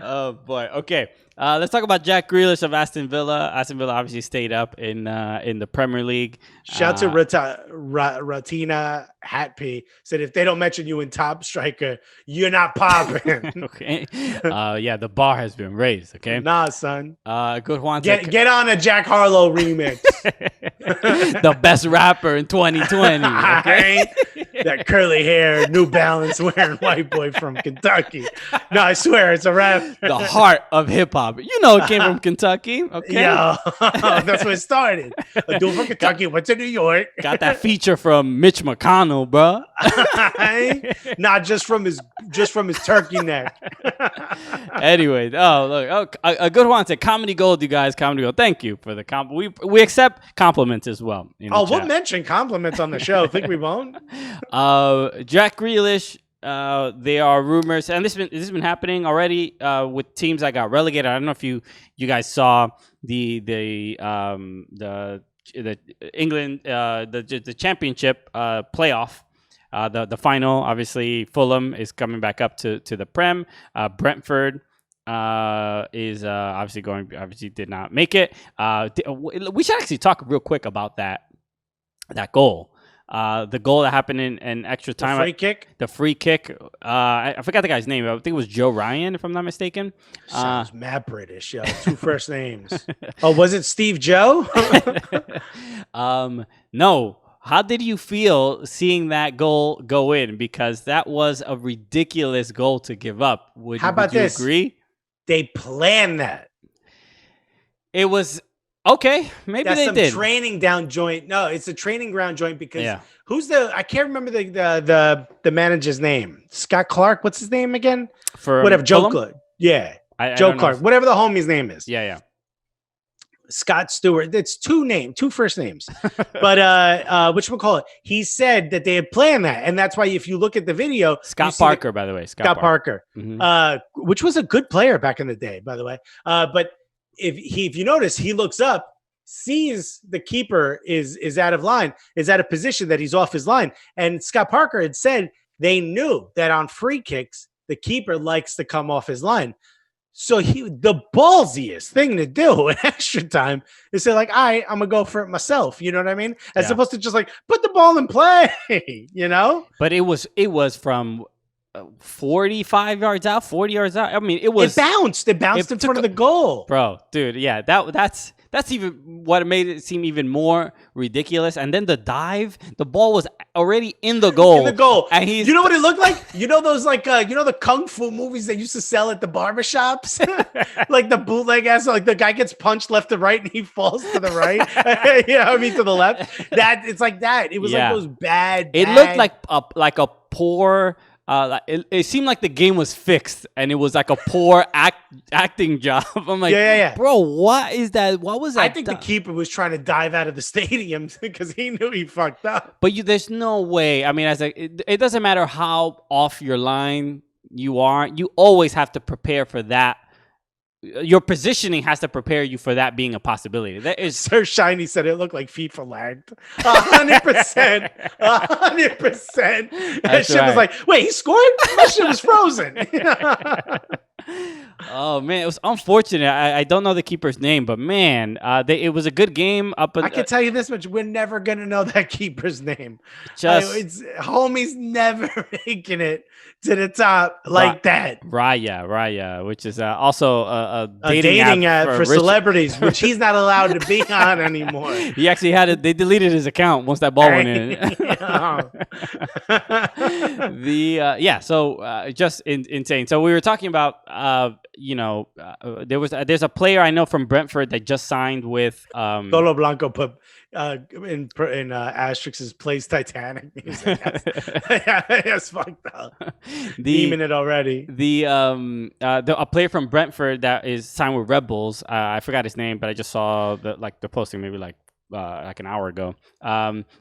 Oh boy. Okay. Let's talk about Jack Grealish of Aston Villa. Aston Villa obviously stayed up in the Premier League. Shout to Ratina Hatpy. Said if they don't mention you in top striker, you're not popping. Okay. Yeah, the bar has been raised. Okay. Nah, son. Good Juan. Get on a Jack Harlow remix. The best rapper in 2020. Okay. That curly hair, New Balance wearing white boy from Kentucky. No, I swear it's a rap. The heart of hip hop. You know it came from Kentucky. Okay. Yeah, that's where it started. A dude from Kentucky went to New York. Got that feature from Mitch McConnell, bro. Not just from his turkey neck. Anyway, look, a good one said comedy gold, you guys. Comedy gold. Thank you for the compliment. We accept compliments as well. We'll mention compliments on the show. Think we won't? Jack Grealish. There are rumors, and this has been happening already with teams that got relegated. I don't know if you guys saw the England the championship playoff. The final, obviously, Fulham is coming back up to the Prem. Brentford is obviously did not make it. We should actually talk real quick about that goal. The goal that happened in extra time. The free kick. I forgot the guy's name. I think it was Joe Ryan, if I'm not mistaken. Sounds mad British. Yo. 2 first names. Oh, was it Steve Joe? No. How did you feel seeing that goal go in? Because that was a ridiculous goal to give up. Would you agree? They planned that. It was... Okay, maybe that's they did. Training down joint. No, it's a training ground joint because I can't remember the manager's name. Scott Clark. What's his name again? Whatever. Joe Clark. Yeah. Joe Clark. Whatever the homie's name is. Yeah. Scott Stewart. It's 2 first names. But whatchamacallit? He said that they had planned that. And that's why if you look at the video. Scott Parker, by the way. Scott Parker. Mm-hmm. Which was a good player back in the day, by the way. But if you notice, he looks up, sees the keeper is out of line, is out of position, that he's off his line. And Scott Parker had said they knew that on free kicks, the keeper likes to come off his line. So the ballsiest thing to do in extra time is say like, I'm going to go for it myself. You know what I mean? As opposed to just like, put the ball in play, you know? But it was from 45 yards out, 40 yards out. I mean, it bounced in front of the goal, bro. Dude, yeah, that's That's even what made it seem even more ridiculous. And then the dive, the ball was already in the goal. In the goal. And he's, you know what it looked like? You know those like the kung fu movies they used to sell at the barbershops? Like the bootleg ass, like the guy gets punched left to right and he falls to the right. To the left. That it's like that. It was like those bad. It looked like a poor. It seemed like the game was fixed, and it was like a poor acting job. I'm like, bro, what is that? What was that? I think the keeper was trying to dive out of the stadium because he knew he fucked up. But there's no way. I mean, it doesn't matter how off your line you are. You always have to prepare for that. Your positioning has to prepare you for that being a possibility. That is, Sir Shiny said it looked like FIFA lagged. 100%. 100%. That shit was like, wait, he scored? That shit was frozen. Oh man, it was unfortunate. I don't know the keeper's name, but man, it was a good game. I can tell you this much: we're never gonna know that keeper's name. It's homie's never making it to the top like that. Raya, which is also a dating app for celebrities, which he's not allowed to be on anymore. He actually they deleted his account once that ball went in. Just insane. So we were talking about there's a player I know from Brentford that just signed with Tolo Blanco put in Asterix's plays Titanic music. That's fucked up. Demon it already. A player from Brentford that is signed with Red Bulls. I forgot his name, but I just saw the posting maybe like an hour ago.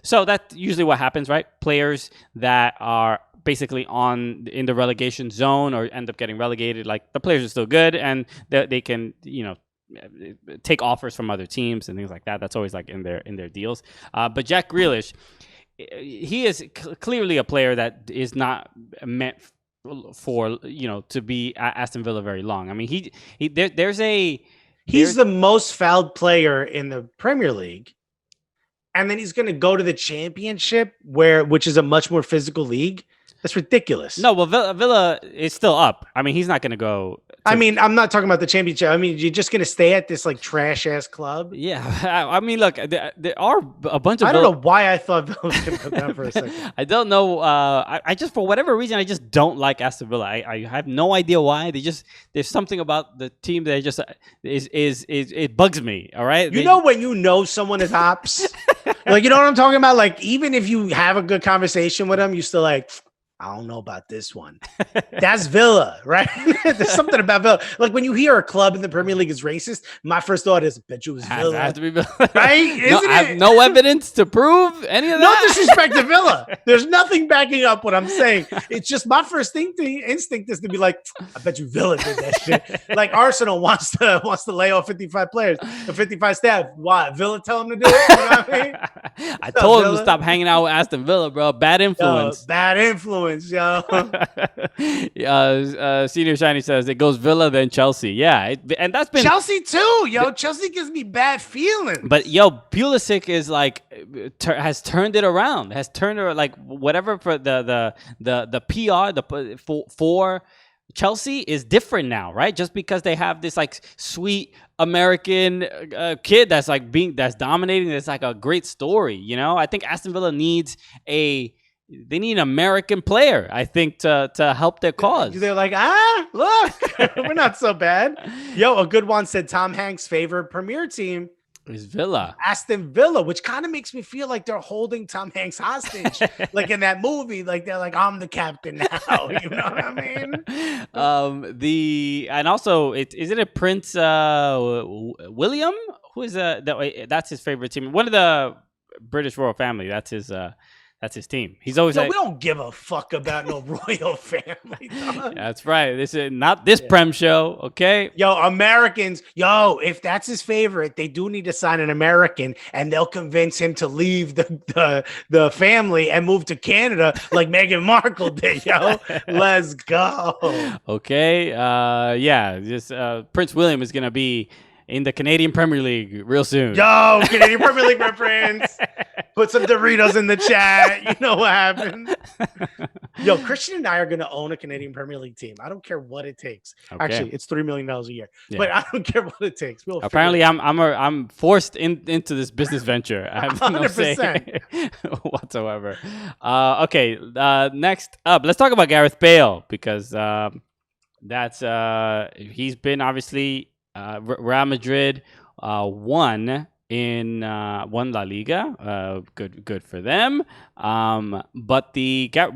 So that's usually what happens, right? Players that are basically in the relegation zone or end up getting relegated, like the players are still good and they can take offers from other teams and things like that. That's always like in their deals. But Jack Grealish, he is clearly a player that is not meant for to be at Aston Villa very long. I mean, he's the most fouled player in the Premier League. And then he's going to go to the Championship, which is a much more physical league. That's ridiculous. No, well, Villa is still up. I mean, he's not going to go. I mean, I'm not talking about the Championship. I mean, you're just going to stay at this like trash ass club. Yeah, I mean, look, there are a bunch of. I don't know why I thought Villa was going to go down for a second. I don't know. I just, for whatever reason, I just don't like Aston Villa. I have no idea why. There's something about the team that just it bugs me. All right, when you know someone is ops, like you know what I'm talking about. Like even if you have a good conversation with them, you still like. I don't know about this one. That's Villa, right? There's something about Villa. Like when you hear a club in the Premier League is racist, my first thought is, bet you it was Villa. It has to be Villa. Right? I have no evidence to prove any of that. No disrespect to Villa. There's nothing backing up what I'm saying. It's just my first instinct is to be like, I bet you Villa did that shit. Like Arsenal wants to lay off 55 players, the 55 staff. Why? Villa tell them to do it? You know what I mean? I told him to stop hanging out with Aston Villa, bro. Bad influence. Bad influence. Yo. Senior Shiny says it goes Villa then Chelsea. Yeah, and that's been Chelsea too. Yo, Chelsea gives me bad feelings. But yo, Pulisic is like has turned it around. Has turned it like whatever for the PR for Chelsea is different now, right? Just because they have this like sweet American kid that's dominating. That's like a great story. I think Aston Villa needs They need an American player, I think, to help their cause. They're like, look, we're not so bad. Yo, a good one said Tom Hanks' favorite Premier team is Villa. Aston Villa, which kind of makes me feel like they're holding Tom Hanks hostage. Like in that movie, like they're like, I'm the captain now. You know what I mean? And also, isn't it Prince William? Who is that's his favorite team. One of the British royal family. That's his team. He's always we don't give a fuck about no royal family. Dog. That's right. This is not this Prem show, okay? Yo, Americans. Yo, if that's his favorite, they do need to sign an American, and they'll convince him to leave the family and move to Canada, like Meghan Markle did. Yo, let's go. Okay. Just Prince William is gonna be in the Canadian Premier League real soon. Yo, Canadian Premier League reference. Put some Doritos in the chat. You know what happened. Yo, Christian and I are going to own a Canadian Premier League team. I don't care what it takes. Okay. Actually, it's $3 million a year, Yeah. but I don't care what it takes. We'll Apparently, I'm forced into this business venture. I have no say whatsoever. Okay, next up, let's talk about Gareth Bale because that's he's been obviously Real Madrid won La Liga. Good for them. But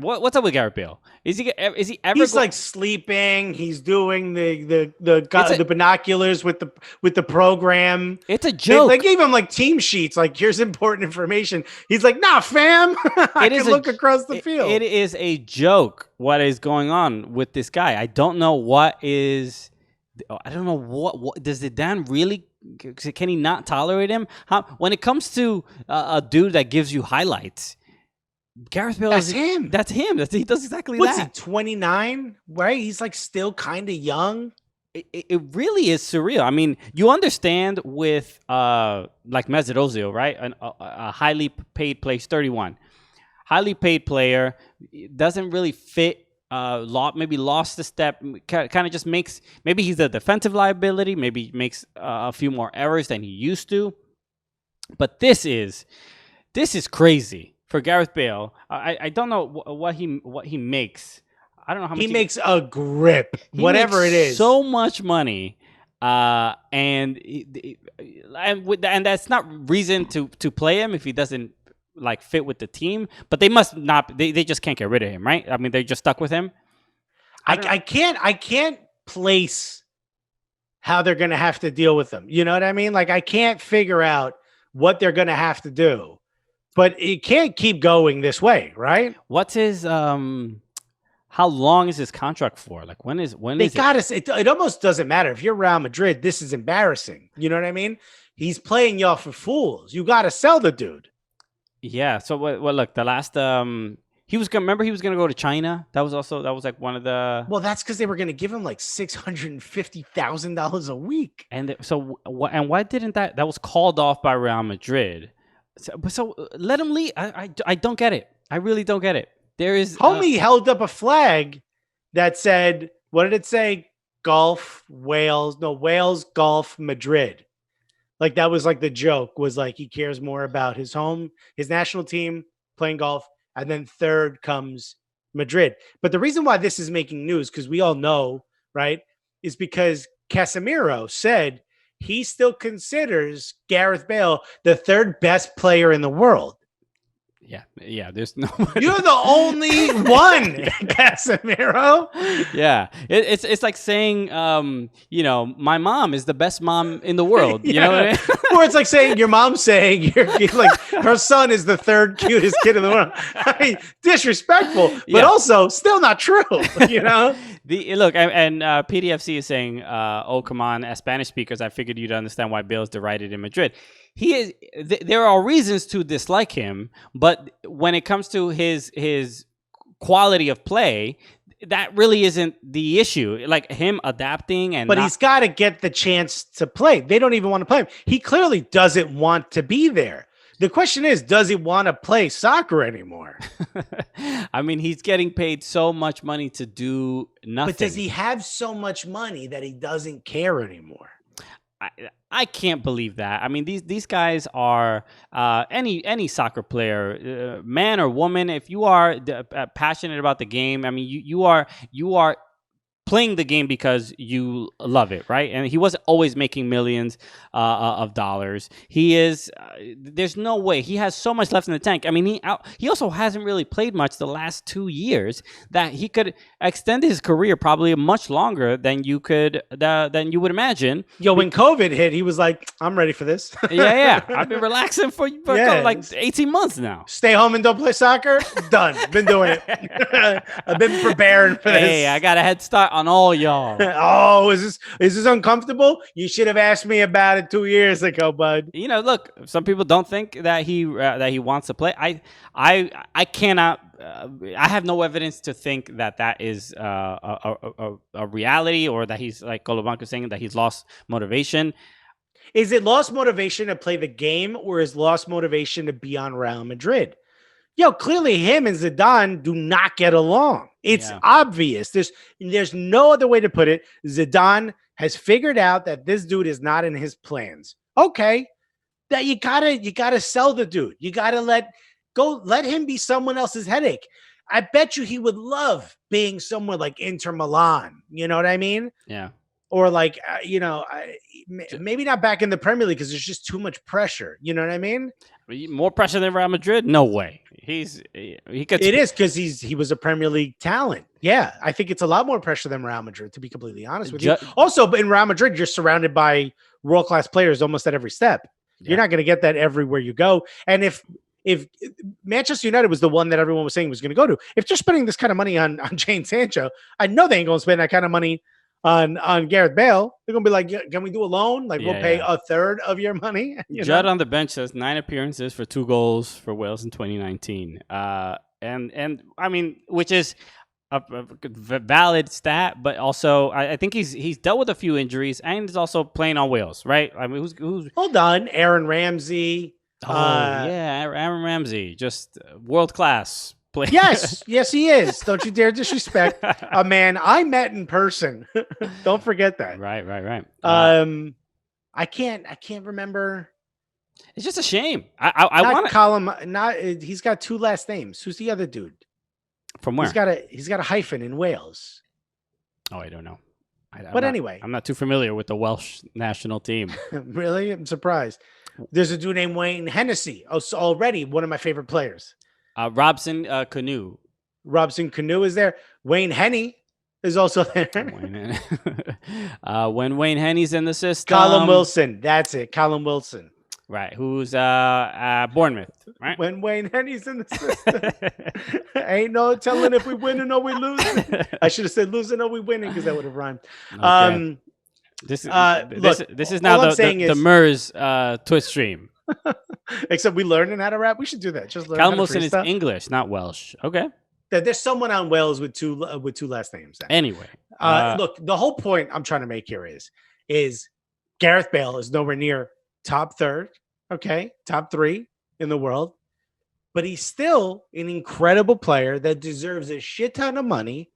what's up with Gareth Bale? Is he ever? He's like sleeping. He's doing the binoculars with the program. It's a joke. They gave him like team sheets. Like, here's important information. He's like, nah, fam. I can look across the field. It is a joke. What is going on with this guy? I don't know what is. I don't know what does Zidane really. Can he not tolerate him? When it comes to a dude that gives you highlights, Gareth Bale That's him. That's him. He does exactly What's that. he, 29? Right? He's like still kind of young. It really is surreal. I mean, you understand with like Mesut Ozil, right? A highly paid player, 31, highly paid player, doesn't really fit. Maybe lost a step. Kind of just makes. Maybe he's a defensive liability. Maybe makes a few more errors than he used to. But this is crazy for Gareth Bale. I don't know what he makes. I don't know how much he makes a grip, whatever it is. So much money, and that's not reason to play him if he doesn't like fit with the team. But they must not. They just can't get rid of him, right? I mean, they're just stuck with him. I can't place how they're going to have to deal with him. You know what I mean? Like, I can't figure out what they're going to have to do. But it can't keep going this way, right? What's his how long is his contract for? Like, when is it almost doesn't matter. If you're Real Madrid, this is embarrassing. You know what I mean? He's playing y'all for fools. You got to sell the dude. Yeah. So well, look, the last he was gonna go to China. That was like one of the. Well, that's because they were gonna give him like $650,000 a week. And why didn't that was called off by Real Madrid? So let him leave. I don't get it. I really don't get it. There is homie held up a flag that said, what did it say? Wales, golf, Madrid. Like, that was like the joke was like, he cares more about his national team playing golf. And then third comes Madrid. But the reason why this is making news, because we all know, right, is because Casemiro said he still considers Gareth Bale the third best player in the world. Yeah. There's no. You're the only one, Casemiro. Yeah, it's like saying, my mom is the best mom in the world. You know what I mean? Or it's like saying your mom's saying like her son is the third cutest kid in the world. I mean, disrespectful, but also still not true. You know. Look, and PDFC is saying, "Oh, come on, as Spanish speakers, I figured you'd understand why Bale's derided in Madrid." He is. There are reasons to dislike him, but when it comes to his quality of play, that really isn't the issue. Like him adapting but he's got to get the chance to play. They don't even want to play him. He clearly doesn't want to be there. The question is, does he want to play soccer anymore? I mean, he's getting paid so much money to do nothing. But does he have so much money that he doesn't care anymore? I can't believe that. I mean, these guys are any soccer player, man or woman. If you are passionate about the game, I mean, you are playing the game because you love it, right? And he wasn't always making millions of dollars. He is. There's no way he has so much left in the tank. I mean, he also hasn't really played much the last 2 years that he could extend his career probably much longer than you would imagine. Yo, when COVID hit, he was like, "I'm ready for this." Yeah. I've been relaxing for like 18 months now. Stay home and don't play soccer. Done. Been doing it. I've been preparing for this. Hey, I got a head start on all y'all. Oh, is this uncomfortable? You should have asked me about it 2 years ago, bud. You know, look, some people don't think that he wants to play. I cannot. I have no evidence to think that is a reality, or that he's, like Colobanco saying, that he's lost motivation. Is it lost motivation to play the game, or is lost motivation to be on Real Madrid? clearly him and Zidane do not get along. It's Yeah. obvious. There's no other way to put it. Zidane has figured out that this dude is not in his plans. Okay, that you gotta sell the dude. You gotta let him be someone else's headache. I bet you he would love being somewhere like Inter Milan. You know what I mean? Yeah. Or like maybe not back in the Premier League because there's just too much pressure. You know what I mean? More pressure than Real Madrid? No way. He could. It is because he was a Premier League talent. Yeah, I think it's a lot more pressure than Real Madrid, to be completely honest with you. Also, in Real Madrid, you're surrounded by world-class players almost at every step. Yeah. You're not going to get that everywhere you go. And if Manchester United was the one that everyone was saying was going to go to, if they're spending this kind of money on Jadon Sancho, I know they ain't going to spend that kind of money on Gareth Bale. They're gonna be like, can we do a loan? Like, we'll pay a third of your money. Judd on the bench says 9 appearances for 2 goals for Wales in 2019. And I mean, which is a valid stat, but also I think he's dealt with a few injuries and is also playing on Wales, right? I mean, who's hold on, Aaron Ramsey. Aaron Ramsey, just world class. Yes, he is. Don't you dare disrespect a man I met in person. Don't forget that. Right. I can't remember. It's just a shame. I want to call him. Not he's got 2 last names. Who's the other dude? From where? He's got a hyphen in Wales. Oh, I don't know. Anyway, I'm not too familiar with the Welsh national team. Really, I'm surprised. There's a dude named Wayne Hennessy. Oh, so already one of my favorite players. Robson Canoe. Robson Canoe is there. Wayne Henney is also there. When Wayne Henney's in the system. Callum Wilson. That's it. Callum Wilson. Right. Who's Bournemouth. Right. When Wayne Henney's in the system. Ain't no telling if we winning or we losing. I should have said losing or we winning because that would have rhymed. Okay. This is now the MERS Twitch stream. Except we learning how to rap. We should do that. Just learn. Callum Wilson is English, not Welsh. Okay. There's someone on Wales with two last names. Anyway, look, the whole point I'm trying to make here is Gareth Bale is nowhere near top third. Okay, top 3 in the world, but he's still an incredible player that deserves a shit ton of money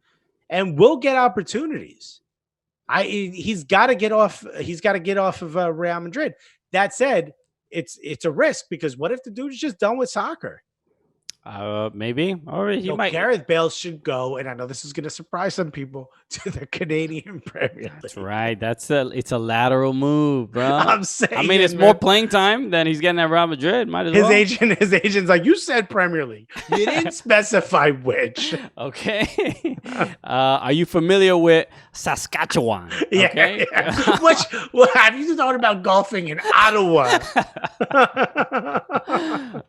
and will get opportunities. He's got to get off. He's got to get off of Real Madrid. That said, it's a risk because what if the dude's just done with soccer? Maybe, or he might. Gareth Bale should go, and I know this is going to surprise some people, to the Canadian Premier League. That's right. It's a lateral move, bro. I'm saying. I mean, it's more playing time than he's getting at Real Madrid. Might as well. His agent's like, you said Premier League. You didn't specify which. Okay. Are you familiar with Saskatchewan? Okay? Yeah. Have you thought about golfing in Ottawa?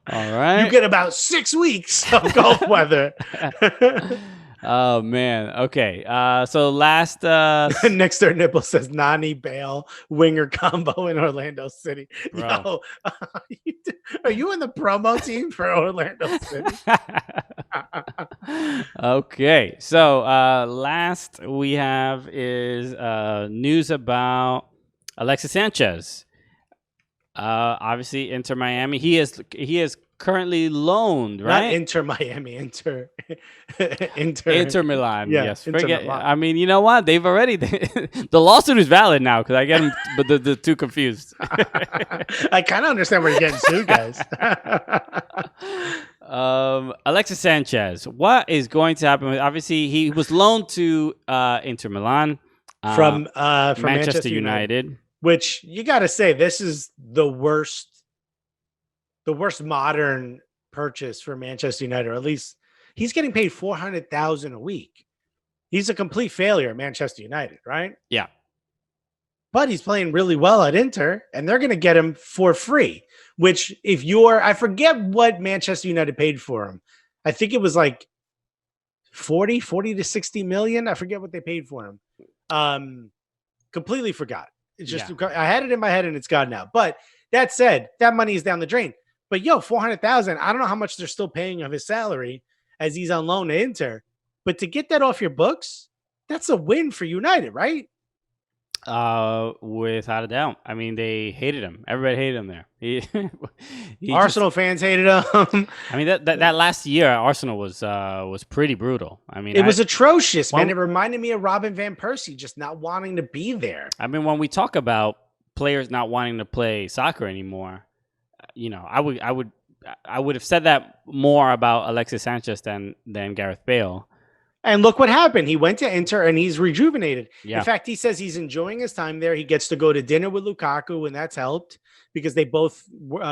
All right. You get about 6 weeks of golf weather. Oh man. Okay. So last next door nipple says Nani Bale winger combo in Orlando City. Yo, are you in the promo team for Orlando City? Okay. So last we have is news about Alexis Sanchez. Obviously Inter Miami. He is currently loaned, right? Not Inter Miami, Inter Milan. Yeah, yes. Inter Forget. Milan. I mean, you know what? They've already the lawsuit is valid now because I get them, but the two confused. I kind of understand where you're getting sued, guys. Alexis Sanchez. What is going to happen? Obviously, he was loaned to Inter Milan from Manchester United. Which you got to say, this is the worst modern purchase for Manchester United, or at least he's getting paid $400,000 a week. He's a complete failure at Manchester United, right? Yeah. But he's playing really well at Inter, and they're going to get him for free, which I forget what Manchester United paid for him. I think it was like 40 to 60 million. I forget what they paid for him. Completely forgot. It's just, I had it in my head and it's gone now. But that said, that money is down the drain. But $400,000, I don't know how much they're still paying of his salary as he's on loan to Inter. But to get that off your books, that's a win for United, right? Without a doubt. I mean, they hated him. Everybody hated him there. Arsenal fans hated him. I mean, that last year at Arsenal was pretty brutal. I mean, it was atrocious, man. It reminded me of Robin van Persie just not wanting to be there. I mean, when we talk about players not wanting to play soccer anymore, I would have said that more about Alexis Sanchez than Gareth Bale. And look what happened. He went to Inter and he's rejuvenated. Yeah. In fact, he says he's enjoying his time there. He gets to go to dinner with Lukaku, and that's helped because they both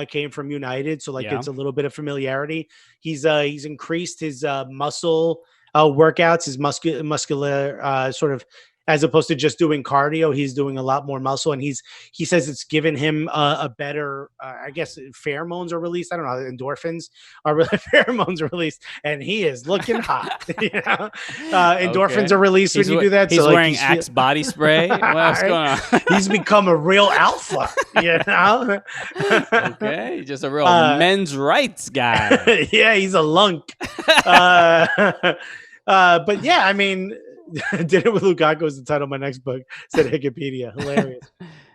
came from United. So it's a little bit of familiarity. He's increased his muscle workouts, his muscular sort of, as opposed to just doing cardio, he's doing a lot more muscle. And he says it's given him a better, I guess, pheromones are released. I don't know, endorphins are pheromones are released, and he is looking hot. Endorphins are released when you do that. He's wearing Axe body spray. What's going on? He's become a real alpha. Okay, just a real men's rights guy. Yeah, he's a lunk. But yeah, I mean. Dinner with Lukaku is the title of my next book, said Wikipedia. Hilarious.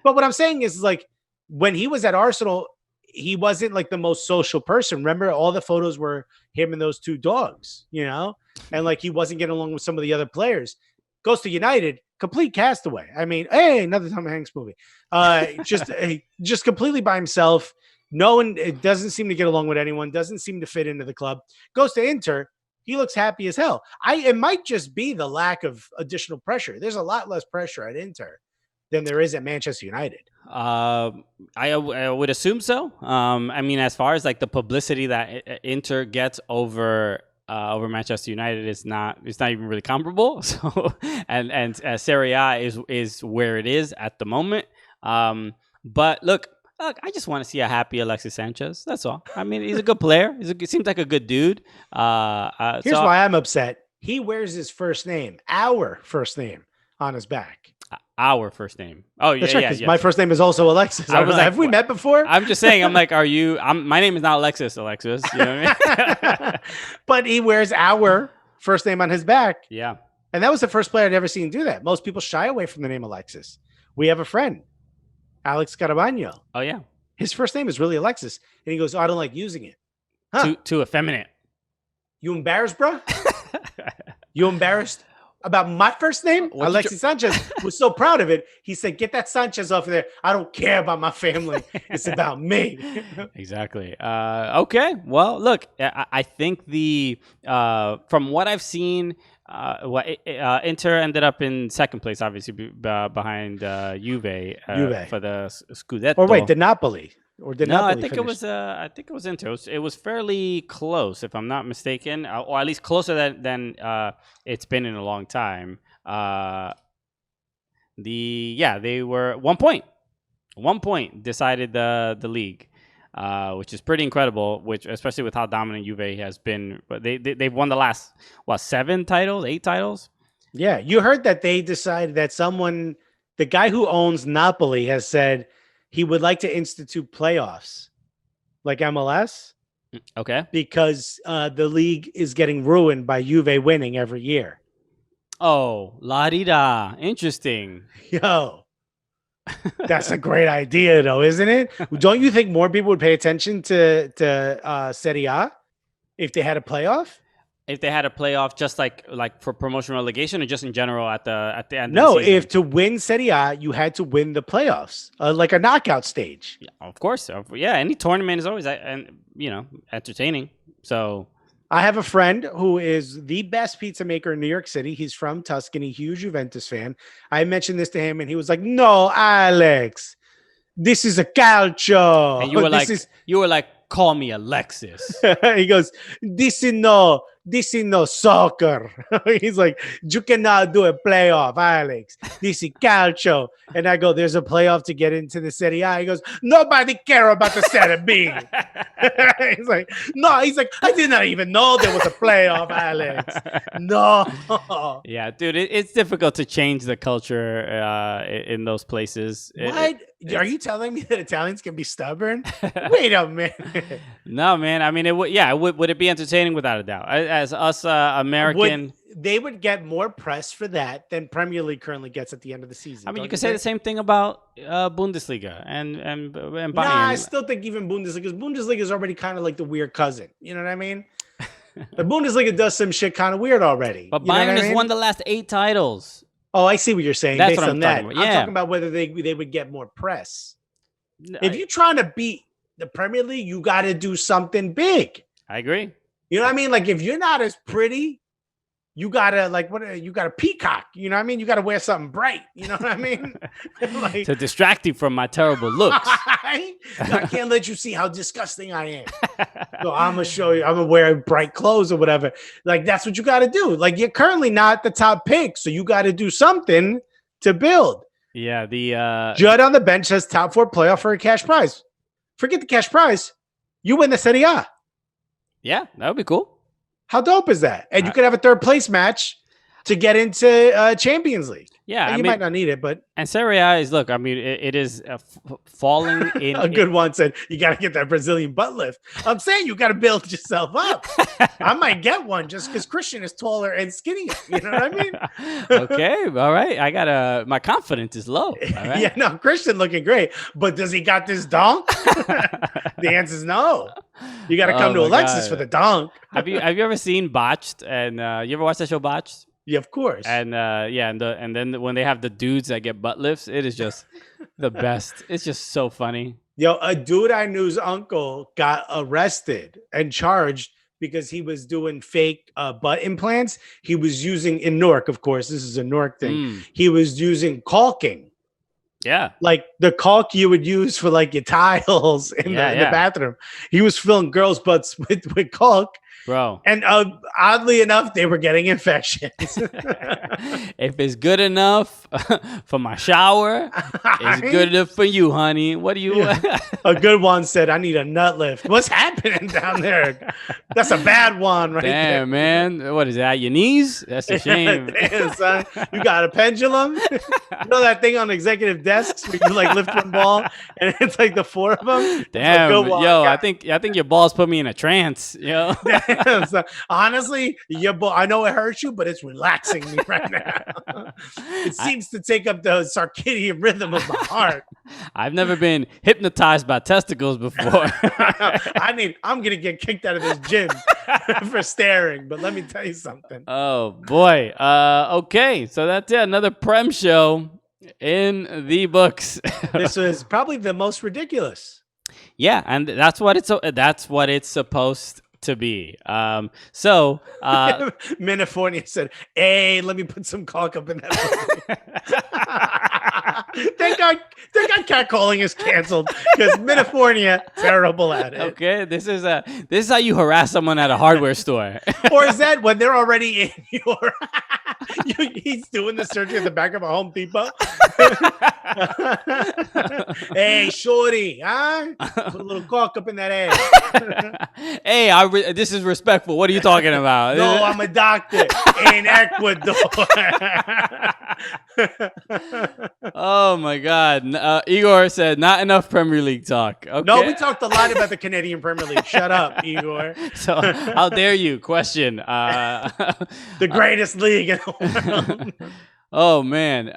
But what I'm saying is, like, when he was at Arsenal, he wasn't like the most social person. Remember, all the photos were him and those two dogs, and like he wasn't getting along with some of the other players. Goes to United, complete castaway. I mean, hey, another Tom Hanks movie. Just completely by himself. No one, it doesn't seem to get along with anyone, doesn't seem to fit into the club. Goes to Inter. He looks happy as hell. It might just be the lack of additional pressure. There's a lot less pressure at Inter than there is at Manchester United. I would assume so. I mean, as far as like the publicity that Inter gets over Manchester United, it's not even really comparable. So, and Serie A is where it is at the moment. But look, I just want to see a happy Alexis Sanchez. That's all. I mean, he's a good player. He seems like a good dude. Here's why I'm upset. He wears his first name, our first name, on his back. Our first name. Oh, yeah, that's right, yeah. My first name is also Alexis. I was like, have we met before? I'm just saying. I'm like, my name is not Alexis. You know what I mean? But he wears our first name on his back. Yeah. And that was the first player I'd ever seen do that. Most people shy away from the name Alexis. We have a friend, Alex Carabagno. Oh, yeah. His first name is really Alexis. And he goes, I don't like using it. Huh. Too effeminate. You embarrassed, bro? You embarrassed about my first name? Alexis Sanchez was so proud of it. He said, get that Sanchez off of there. I don't care about my family. It's about me. Exactly. Okay. Well, look, I think from what I've seen, Inter ended up in second place, obviously behind Juve for the Scudetto. Or wait, the Napoli. Or did no, Napoli I think it was Inter. It was fairly close, if I'm not mistaken, or at least closer than it's been in a long time. They were 1 point. 1 point decided the league, which is pretty incredible. Which, especially with how dominant Juve has been, but they've won the last 8 titles. Yeah, you heard that they decided that the guy who owns Napoli, has said he would like to institute playoffs like MLS. Okay. Because the league is getting ruined by Juve winning every year. Oh, la-di-da. Interesting. Yo, that's a great idea, though, isn't it? Don't you think more people would pay attention to Serie A if they had a playoff? If they had a playoff, just like for promotion relegation, or just in general at the end? No, of the season? if to win Serie A, you had to win the playoffs, like a knockout stage. Yeah, of course, yeah. Any tournament is always entertaining. So I have a friend who is the best pizza maker in New York City. He's from Tuscany, huge Juventus fan. I mentioned this to him, and he was like, "No, Alex, this is a calcio." And you were like, call me Alexis. He goes, this is no soccer. He's like, you cannot do a playoff, Alex. This is calcio. And I go, there's a playoff to get into the Serie A. He goes, nobody care about the Serie B. He's like, no. He's like, I did not even know there was a playoff, Alex. No. Yeah, dude, it's difficult to change the culture in those places. What? Are you telling me that Italians can be stubborn? Wait a minute. No, man. I mean, would it be entertaining? Without a doubt. As us American, they would get more press for that than Premier League currently gets at the end of the season. I mean, don't you could say the same thing about Bundesliga and Bayern. Nah, I still think even Bundesliga is already kind of like the weird cousin. You know what I mean? The Bundesliga does some shit kind of weird already. But you know Bayern what I has mean? won the last 8 titles. Oh, I see what you're saying. That's Based what on I'm that, talking about. I'm Yeah. talking about whether they would get more press. If you're trying to beat the Premier League, you got to do something big. I agree. You know what I mean? Like if you're not as pretty, you gotta you gotta peacock. You know what I mean? You gotta wear something bright. You know what I mean? Like, To distract you from my terrible looks. I can't let you see how disgusting I am. So I'm gonna show you. I'm gonna wear bright clothes or whatever. Like that's what you got to do. Like you're currently not the top pick, so you got to do something to build. Yeah, the Judd on the bench has top 4 playoff for a cash prize. Forget the cash prize. You win the Serie A. yeah, that would be cool. How dope is that? And you could have a 3rd place match to get into Champions League. Yeah, And I you mean, might not need it, but and Serie A is look. I mean, it is falling in. a good one said you got to get that Brazilian butt lift. I'm saying you got to build yourself up. I might get one just because Christian is taller and skinnier. You know what I mean? Okay, all right. I gotta. My confidence is low. All right? Yeah, no, Christian looking great, but does he got this dunk? The answer is no. You got to come to my Alexis God. for the dunk. Have you ever seen Botched? And you ever watched that show Botched? Yeah, of course. And and then when they have the dudes that get butt lifts, it is just the best. It's just so funny. Yo, a dude I knew's uncle got arrested and charged because he was doing fake butt implants. He was using in Newark, of course. This is a Newark thing. He was using caulking. Yeah. Like the caulk you would use for like your tiles in the bathroom. He was filling girls' butts with caulk. Bro. And oddly enough, they were getting infections. If it's good enough for my shower, it's good enough for you, honey. What do you A good one said, I need a nut lift. What's happening down there? That's a bad one right there. Damn, man. What is that? Your knees? That's a shame. Damn, son. You got a pendulum? You know that thing on executive desks where you like lift one ball and it's like the 4 of them? Damn, yo, I think your balls put me in a trance, yo. Damn, son. Honestly, your ball, I know it hurts you, but it's relaxing me right now. It seems to take up the circadian rhythm of my heart. I've never been hypnotized by testicles before. I'm gonna get kicked out of this gym for staring, but let me tell you something. Oh boy. Okay, so that's it. Another Prem show in the books. This was probably the most ridiculous. Yeah, and that's what it's supposed to be. Minifornia said, "Hey, let me put some caulk up in that." Thank God catcalling is canceled because Minifornia terrible at it. Okay, this is how you harass someone at a hardware store. Or is that when they're already in your? He's doing the surgery at the back of a Home Depot. Hey, shorty, huh? Put a little caulk up in that ass. Hey, this is respectful. What are you talking about? No, I'm a doctor in Ecuador. Oh my God. Igor said, not enough Premier League talk. Okay. No, we talked a lot about the Canadian Premier League. Shut up, Igor. So how dare you question the greatest league in the world. Oh man.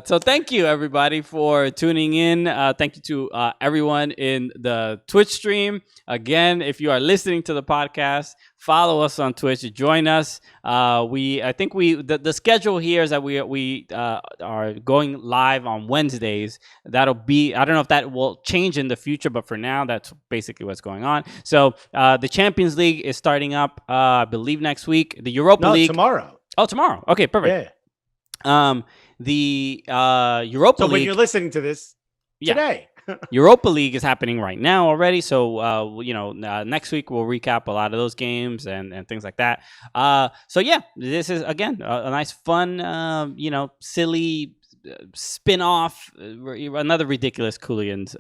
So thank you everybody for tuning in. Thank you to everyone in the Twitch stream. Again, if you are listening to the podcast, follow us on Twitch, join us. The schedule here is that we are going live on Wednesdays. That'll be, I don't know if that will change in the future, but for now, that's basically what's going on. So the Champions League is starting up, I believe next week. The Europa League. Tomorrow. Oh, tomorrow. Okay, perfect. Yeah. The Europa So League. when you're listening to this today. Europa League is happening right now already. So, next week we'll recap a lot of those games and things like that. So yeah, this is again a nice, fun, silly spin-off, another ridiculous Cooligans,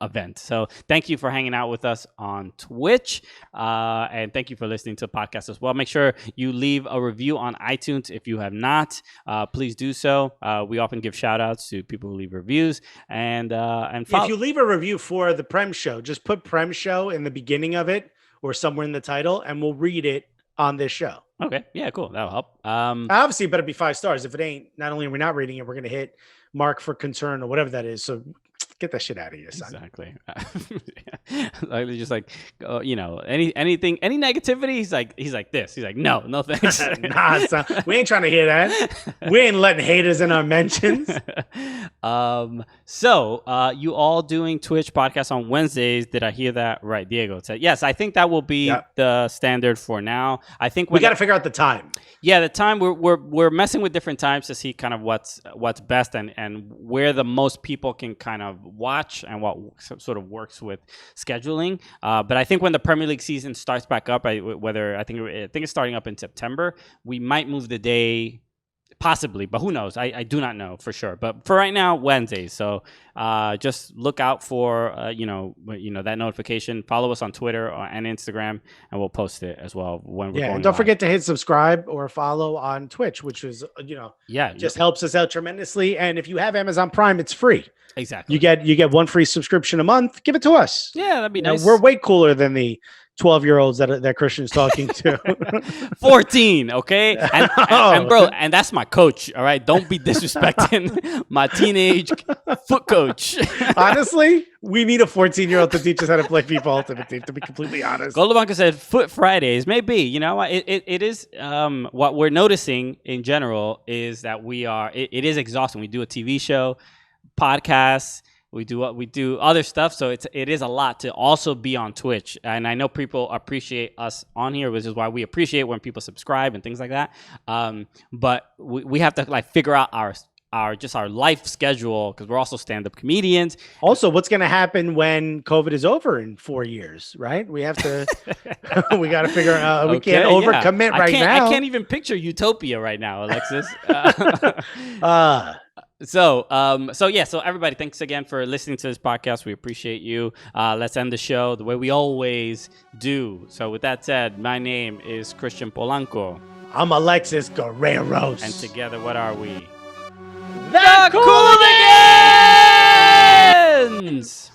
event. So thank you for hanging out with us on Twitch, and thank you for listening to the podcast as well. Make sure you leave a review on iTunes if you have not. Please do so. We often give shout-outs to people who leave reviews, and if you leave a review for the Prem show, just put Prem show in the beginning of it or somewhere in the title, and we'll read it on this show. Okay. Yeah, cool. That'll help. Obviously, it better be 5 stars. If it ain't, not only are we not reading it, we're going to hit mark for concern or whatever that is. So get that shit out of here, son. Exactly. Like, just like, anything, any negativity. He's like this. He's like, no thanks. Nah, son. We ain't trying to hear that. We ain't letting haters in our mentions. So you all doing Twitch podcasts on Wednesdays? Did I hear that right? Diego said yes. I think that will be the standard for now. I think we got to figure out the time. Yeah, the time we're messing with different times to see kind of what's best and where the most people can kind of watch and what sort of works with scheduling. But I think when the Premier League season starts back up, I think it's starting up in September, we might move the day. Possibly, but who knows? I do not know for sure. But for right now, Wednesdays. So just look out for that notification. Follow us on Twitter and Instagram, and we'll post it as well when we're going. And don't live. forget to hit subscribe or follow on Twitch, which is just helps us out tremendously. And if you have Amazon Prime, it's free. Exactly. You get 1 free subscription a month. Give it to us. Yeah, that'd be nice. We're way cooler than the 12-year-olds that Christian's talking to. 14, okay? And bro, and that's my coach, all right? Don't be disrespecting my teenage foot coach. Honestly, we need a 14-year-old to teach us how to play FIFA Ultimate Team, to be completely honest. Goldabanka said Foot Fridays. Maybe, it is what we're noticing in general is that it is exhausting. We do a TV show, podcasts, we do other stuff, so it is a lot to also be on Twitch. And I know people appreciate us on here, which is why we appreciate when people subscribe and things like that. But we have to figure out our life schedule, because we're also stand-up comedians. Also, what's going to happen when COVID is over in 4 years, right? We have to we got to figure out. We can't overcommit now. I can't even picture utopia right now, Alexis. So everybody, thanks again for listening to this podcast. We appreciate you. Let's end the show the way we always do. So with that said, my name is Christian Polanco. I'm Alexis Guerreros. And together, what are we? The Cooligans!